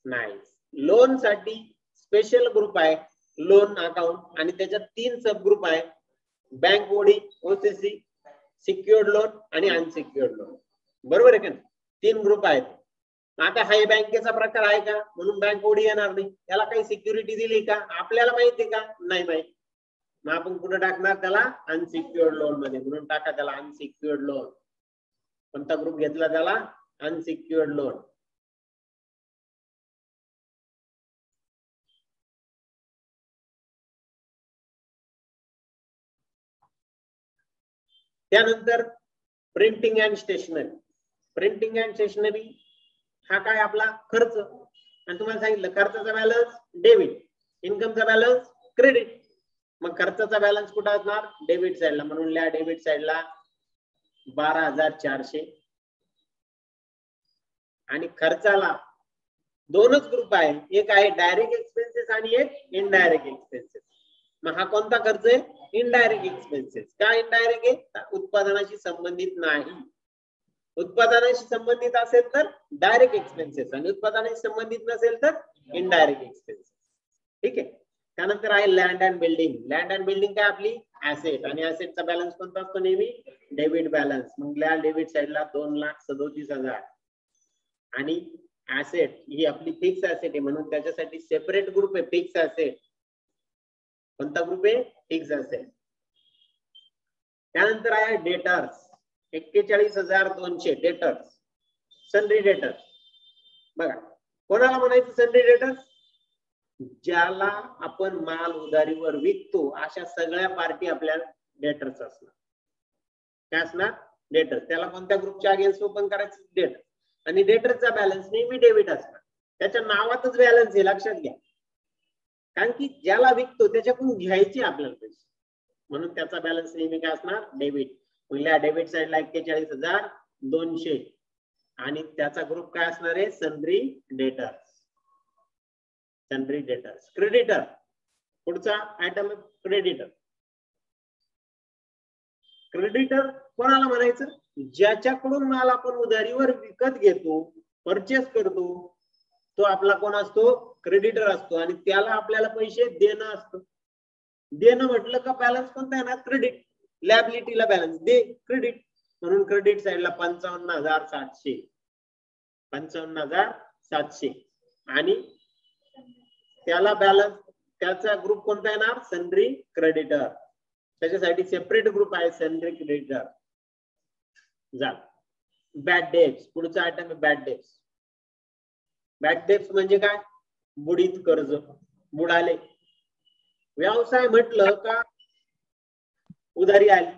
नाही. लोन साठी स्पेशल ग्रुप आहे लोन अकाउंट, आणि त्याच्यात 3 सब ग्रुप आहे, bank OD, OCC, secured loan आणि अनसिक्युअर्ड लोन. बरोबर आहे का, 3 ग्रुप आहेत. आता हा बँकेचा प्रकार आहे का, म्हणून बँक ओडी येणार नाही. त्याला काही सिक्युरिटी दिली का, आपल्याला माहिती का, नाही माहिती. मग आपण कुठे टाकणार त्याला, अनसिक्युअर्ड लोन मध्ये. म्हणून टाका त्याला अनसिक्युअर्ड लोन. कोणता ग्रुप घेतला त्याला, अनसिक्युअर्ड लोन. त्यानंतर printing and stationery. Printing and stationery हा काय आपला खर्च, आणि तुम्हाला सांगितलं खर्चाचा बॅलन्स डेबिट, इन्कमचा बॅलन्स क्रेडिट. मग खर्चाचा बॅलन्स कुठे असणार, डेबिट साइडला. म्हणून लिहा डेबिट साइडला 12,400. आणि खर्चाला दोनच ग्रुप आहे, एक आहे डायरेक्ट एक्सपेन्सेस आणि एक इनडायरेक्ट एक्सपेन्सेस. मग हा कोणता खर्च आहे, इनडायरेक्ट एक्सपेन्सेस. का इनडायरेक्ट आहे, उत्पादनाशी संबंधित नाही. उत्पादनाशी संबंधित असेल तर डायरेक्ट एक्सपेन्सेस, आणि उत्पादनाशी संबंधित नसेल तर इनडायरेक्ट एक्सपेन्सेस. ठीक आहे. त्यानंतर आहे land and building. Land and building काय आपली ऍसेट, आणि ऍसेटचा बॅलन्स कोणता असतो, नेहमी डेबिट बॅलन्स. मग डेबिट साइडला 2,37,000. आणि ऍसेट ही आपली फिक्स ऍसेट आहे, म्हणून त्याच्यासाठी सेपरेट ग्रुप आहे फिक्स ऍसेट. कोणता ग्रुप आहे, फिक्स ऍसेट. त्यानंतर आहे डेटर्स, 41,200 डेटर्स, सनरी डेटर्स. बघा कोणाला म्हणायचं सनरी डेटर्स, ज्याला आपण माल उधारीवर विकतो अशा सगळ्या पार्टी आपल्या डेटर्स असणार. काय असणार, डेटर्स. त्याला कोणत्या ग्रुपच्या अगेन्स्ट ओपन करायचं, डेटर. आणि डेटरचा बॅलन्स नेहमी डेबिट असणार. त्याच्या नावातच बॅलन्स आहे, लक्षात घ्या. कारण की ज्याला विकतो त्याच्याकडून घ्यायचे आपल्याला पैसे, म्हणून त्याचा बॅलन्स नेहमी काय असणार, डेबिट. पहिल्या डेबिट साइडला 41,200. आणि त्याचा ग्रुप काय असणार आहे, सनरी डेटर्स. सनरी डेटर्स. क्रेडिटर, पुढचा आयटम आहे क्रेडिटर. क्रेडिटर कोणाला म्हणायचं, ज्याच्याकडून माल आपण उधारीवर विकत घेतो, परचेस करतो, तो आपला कोण असतो, क्रेडिटर असतो. आणि त्याला आपल्याला पैसे देणं असतं. देणं म्हटलं का बॅलन्स कोणता आहे ना, क्रेडिट. लॅबिलिटीला बॅलन्स दे, क्रेडिट. म्हणून क्रेडिट साइडला 55,700. 55,700. आणि त्याला बॅलन्स, त्याचा ग्रुप कोणता येणार, सनरी क्रेडिटर. त्याच्यासाठी सेपरेट ग्रुप आहे सनरी क्रेडिटर. बॅड डेट्स, पुढचा आयटम आहे बॅड डेट्स. बॅड डेट्स म्हणजे काय, बुडीत कर्ज, बुडाले. व्यवसाय म्हटलं का उधारी आली,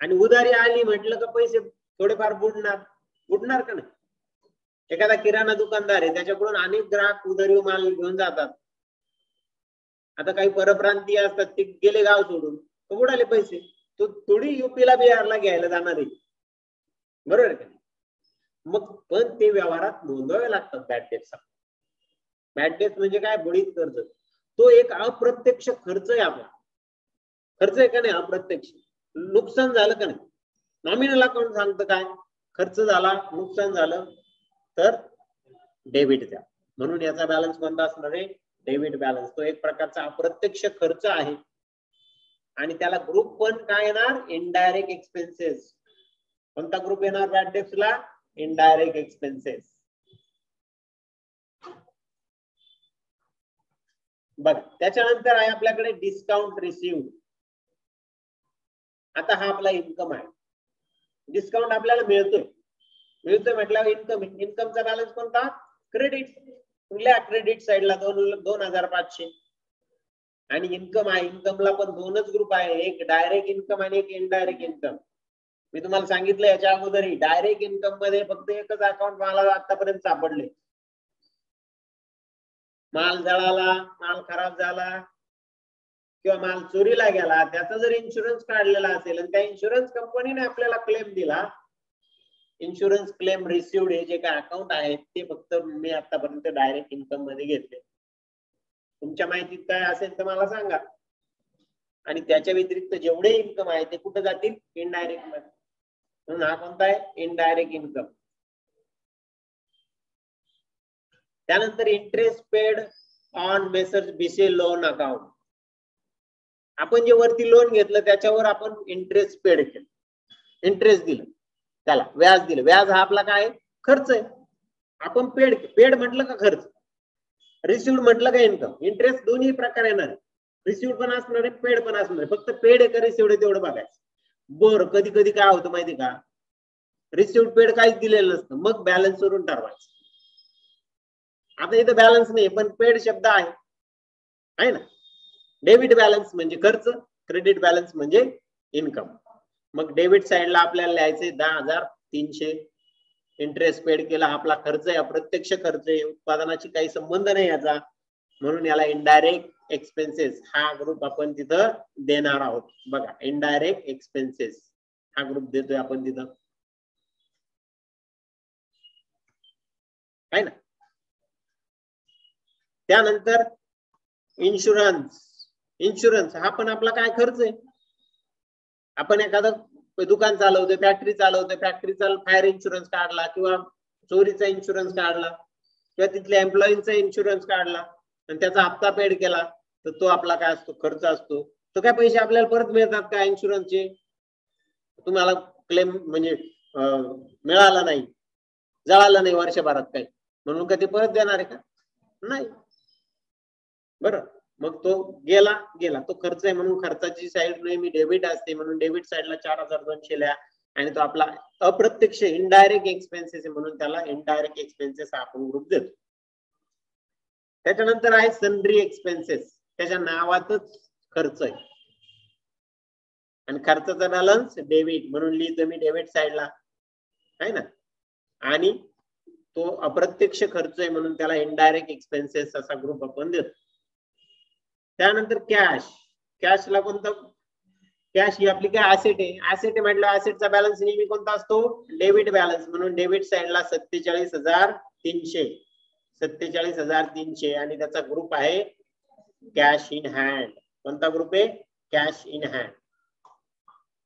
आणि उधारी आली म्हटलं का पैसे थोडेफार बुडणार का नाही. एखादा किराणा दुकानदार आहे, त्याच्याकडून अनेक ग्राहक उधारी माल घेऊन जातात. आता काही परप्रांतीय असतात, ते गेले गाव सोडून, तो बुडाले पैसे. तो थोडी युपीला बिहारला घ्यायला जाणार आहे, बरोबर आहे का. मग पण ते व्यवहारात नोंदवावे लागतात बॅड डेट्स. बॅड डेट्स म्हणजे काय, बुडीत कर्ज. तो एक अप्रत्यक्ष खर्च आहे आपला. खर्च आहे का नाही, अप्रत्यक्ष. नुकसान झालं का नाही, नॉमिनल अकाउंट सांगतं काय, खर्च झाला, नुकसान झालं तर डेबिट द्या. म्हणून याचा बॅलन्स कोणता असणार आहे, डेबिट बॅलन्स. तो एक प्रकारचा अप्रत्यक्ष खर्च आहे. आणि त्याला ग्रुप पण काय येणार, इनडायरेक्ट एक्सपेन्सेस. कोणता ग्रुप येणार बॅड डेट्सला, इनडायरेक्ट एक्सपेन्सेस. बघ त्याच्यानंतर आहे आपल्याकडे डिस्काउंट रिसिव्ड. आता हा आपला इन्कम आहे. डिस्काउंट आपल्याला मिळतोय म्हटल्यावर इन्कम. इन्कमचा बॅलन्स कोणता, क्रेडिट. कुठल्या क्रेडिट साइडला 2500 आणि इन्कम आहे. इन्कमला पण दोनच ग्रुप आहे, एक डायरेक्ट इन्कम आणि एक इनडायरेक्ट इन्कम. मी तुम्हाला सांगितलं याच्या अगोदरही, डायरेक्ट इन्कम मध्ये फक्त एकच अकाउंट मला आतापर्यंत सापडले. माल जळाला, माल खराब झाला किंवा माल चोरीला गेला, त्याचा जर इन्शुरन्स काढलेला असेल आणि त्या इन्शुरन्स कंपनीने आपल्याला क्लेम दिला, इन्शुरन्स क्लेम रिसिव्ड हे जे काय अकाउंट आहेत ते फक्त मी आतापर्यंत डायरेक्ट इन्कम मध्ये घेतले. तुमच्या माहितीत काय असेल तर मला सांगा. आणि त्याच्या व्यतिरिक्त जेवढे इन्कम आहे ते कुठे जातील, इनडायरेक्ट मध्ये. म्हणून हा कोणता आहे, इनडायरेक्ट इन्कम. त्यानंतर interest paid on messrs BCA loan account. आपण जे वरती लोन घेतलं त्याच्यावर आपण इंटरेस्ट पेड केलं, इंटरेस्ट दिलं, त्याला व्याज दिलं. व्याज हा आपला काय खर्च आहे. आपण पेड म्हटलं का खर्च, रिसिव्ड म्हटलं का इन्कम. इंटरेस्ट दोन्ही प्रकार येणार आहे, रिसिव्ड पण असणार आहे, पेड पण असणार आहे. फक्त पेड आहे का रिसिव्ड आहे तेवढं बघायचं. बर कधी कधी काय होतं माहिती का, रिसिव्ड पेड काहीच दिलेलं नसतं, मग बॅलन्स वरून ठरवायचं. आता इथं बॅलन्स नाही पण पेड शब्द आहे ना. डेबिट बॅलन्स म्हणजे खर्च, क्रेडिट बॅलन्स म्हणजे इन्कम. मग डेबिट साइडला आपल्याला लिहायचे 10,300. इंटरेस्ट पेड केला, आपला खर्च आहे, अप्रत्यक्ष खर्च आहे, उत्पादनाची काही संबंध नाही याचा, म्हणून याला इनडायरेक्ट एक्सपेन्सेस हा ग्रुप आपण तिथं देणार आहोत. बघा इनडायरेक्ट एक्सपेन्सेस हा ग्रुप देतोय आपण तिथं, आहे ना. त्यानंतर इन्शुरन्स. इन्शुरन्स हा पण आपला काय खर्च आहे. आपण एखादं दुकान चालवतोय, फॅक्टरी चालवतोय, फॅक्टरीचा फायर इन्शुरन्स काढला किंवा चोरीचा इन्शुरन्स काढला किंवा तिथल्या एम्प्लॉईचा इन्शुरन्स काढला आणि त्याचा हप्ता पेड केला, तर तो आपला काय असतो, खर्च असतो. तो काय पैसे आपल्याला परत मिळतात का इन्शुरन्सचे, तुम्हाला क्लेम म्हणजे मिळाला नाही, जळालं नाही वर्षभरात काही, म्हणून का ते परत देणार आहे का, नाही. बरं, मग तो गेला तो खर्च आहे म्हणून खर्चाची साईड नेहमी डेबिट असते, म्हणून डेबिट साईडला 4,200 लिहा. आणि तो आपला अप्रत्यक्ष इनडायरेक्ट एक्सपेन्सेस म्हणून त्याला इनडायरेक्ट एक्सपेन्सेस आपण ग्रुप देतो. त्याच्यानंतर आहे सन्ड्री एक्सपेन्सेस, त्याच्या नावातच खर्च आहे आणि खर्चाचा बॅलन्स डेबिट म्हणून लिहितो मी डेबिट साइडला, आहे ना. आणि तो अप्रत्यक्ष खर्च आहे म्हणून त्याला इनडायरेक्ट एक्सपेन्सेस असा ग्रुप आपण देतो. त्यानंतर कॅश. कॅशला कोणता, कॅश ही आपली काय ऍसेट आहे. ऍसेट म्हटलं ऍसेटचा बॅलन्स नेहमी कोणता असतो, डेबिट बॅलन्स, म्हणून डेबिट साइडला 47,300. 47,300 आणि त्याचा ग्रुप आहे कॅश इन हँड. कोणता ग्रुप आहे, कॅश इन हँड.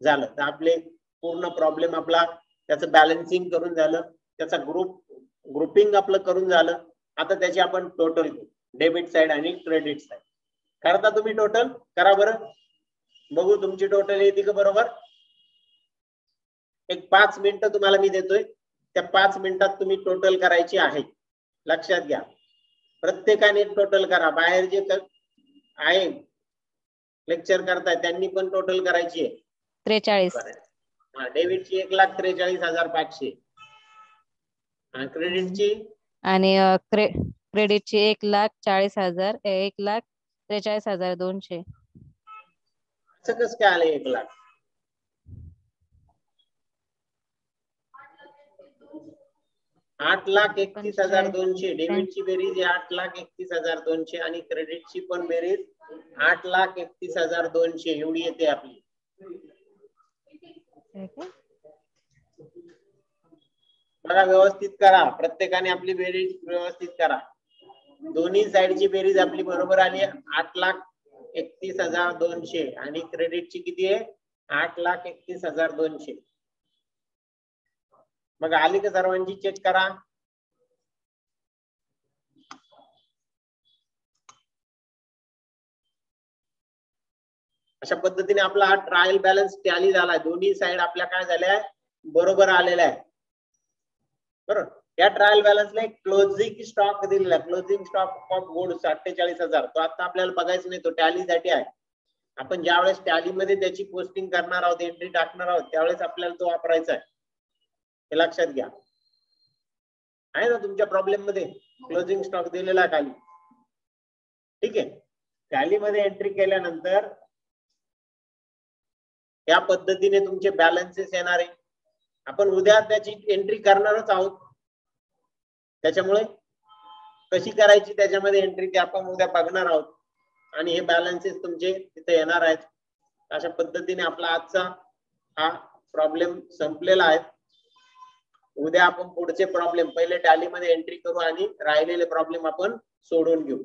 झालं तर आपले पूर्ण प्रॉब्लेम आपला त्याचं बॅलन्सिंग करून झालं, त्याचा ग्रुपिंग आपलं करून झालं. आता त्याची आपण टोटल घेऊ, डेबिट साइड आणि क्रेडिट साइड. करता तुम्ही टोटल, करा बरं, बघू तुमची टोटल येते का बरोबर. एक 5 मिनिटं तुम्हाला मी देतोय, त्या 5 मिनिटात तुम्ही टोटल करायची आहे. लक्षात घ्या, प्रत्येकाने टोटल करा. बाहेर जे आहे लेक्चर करताय त्यांनी पण टोटल करायची आहे. 43. डेबिटची 1,43,500 आणि क्रेडिटची आणि क्रेडिटची 1,40,000 1,43,200. असं कसं काय आलं 1 लाख. 8,31,200. डेबिटची बेरीज 8,31,200 आणि क्रेडिटची पण बेरीज 8,31,200 एवढी येते आपली. बघा व्यवस्थित करा, प्रत्येकाने आपली बेरीज व्यवस्थित करा. दोन्ही साइडची बेरीज आपली बरोबर आली 8,31,200 आणि क्रेडिटची किती आहे 8,31,200. मग आली का सर्वांची, चेक करा. अशा पद्धतीने आपला हा ट्रायल बॅलन्स टॅली झालाय, दोन्ही साइड आपल्या काय झाल्या बरोबर आलेल्या आहे. बरोबर, या ट्रायल बॅलन्सला एक क्लोजिंग स्टॉक दिलेला, क्लोजिंग स्टॉक ऑफ गुड्स 48,000. तो आता आपल्याला बघायचं नाही, तो टॅलीसाठी आहे. आपण ज्यावेळेस टॅलीमध्ये त्याची पोस्टिंग करणार आहोत, एंट्री टाकणार आहोत, त्यावेळेस आपल्याला तो वापरायचा आहे, हे लक्षात घ्या. आहे ना तुमच्या प्रॉब्लेम मध्ये क्लोजिंग स्टॉक दिलेला आहे खाली. ठीक आहे, टॅली मध्ये एंट्री केल्यानंतर या पद्धतीने तुमचे बॅलन्सेस येणार आहे. आपण उद्या त्याची एंट्री करणारच आहोत, त्याच्यामुळे कशी करायची त्याच्यामध्ये एंट्री ते आपण उद्या बघणार आहोत. आणि हे बॅलन्सेस तुमचे तिथे येणार आहेत. अशा पद्धतीने आपला आजचा हा प्रॉब्लेम संपलेला आहे. उद्या आपण पुढचे प्रॉब्लेम पहिले टॅली मध्ये एंट्री करू आणि राहिलेले प्रॉब्लेम आपण सोडून घेऊ.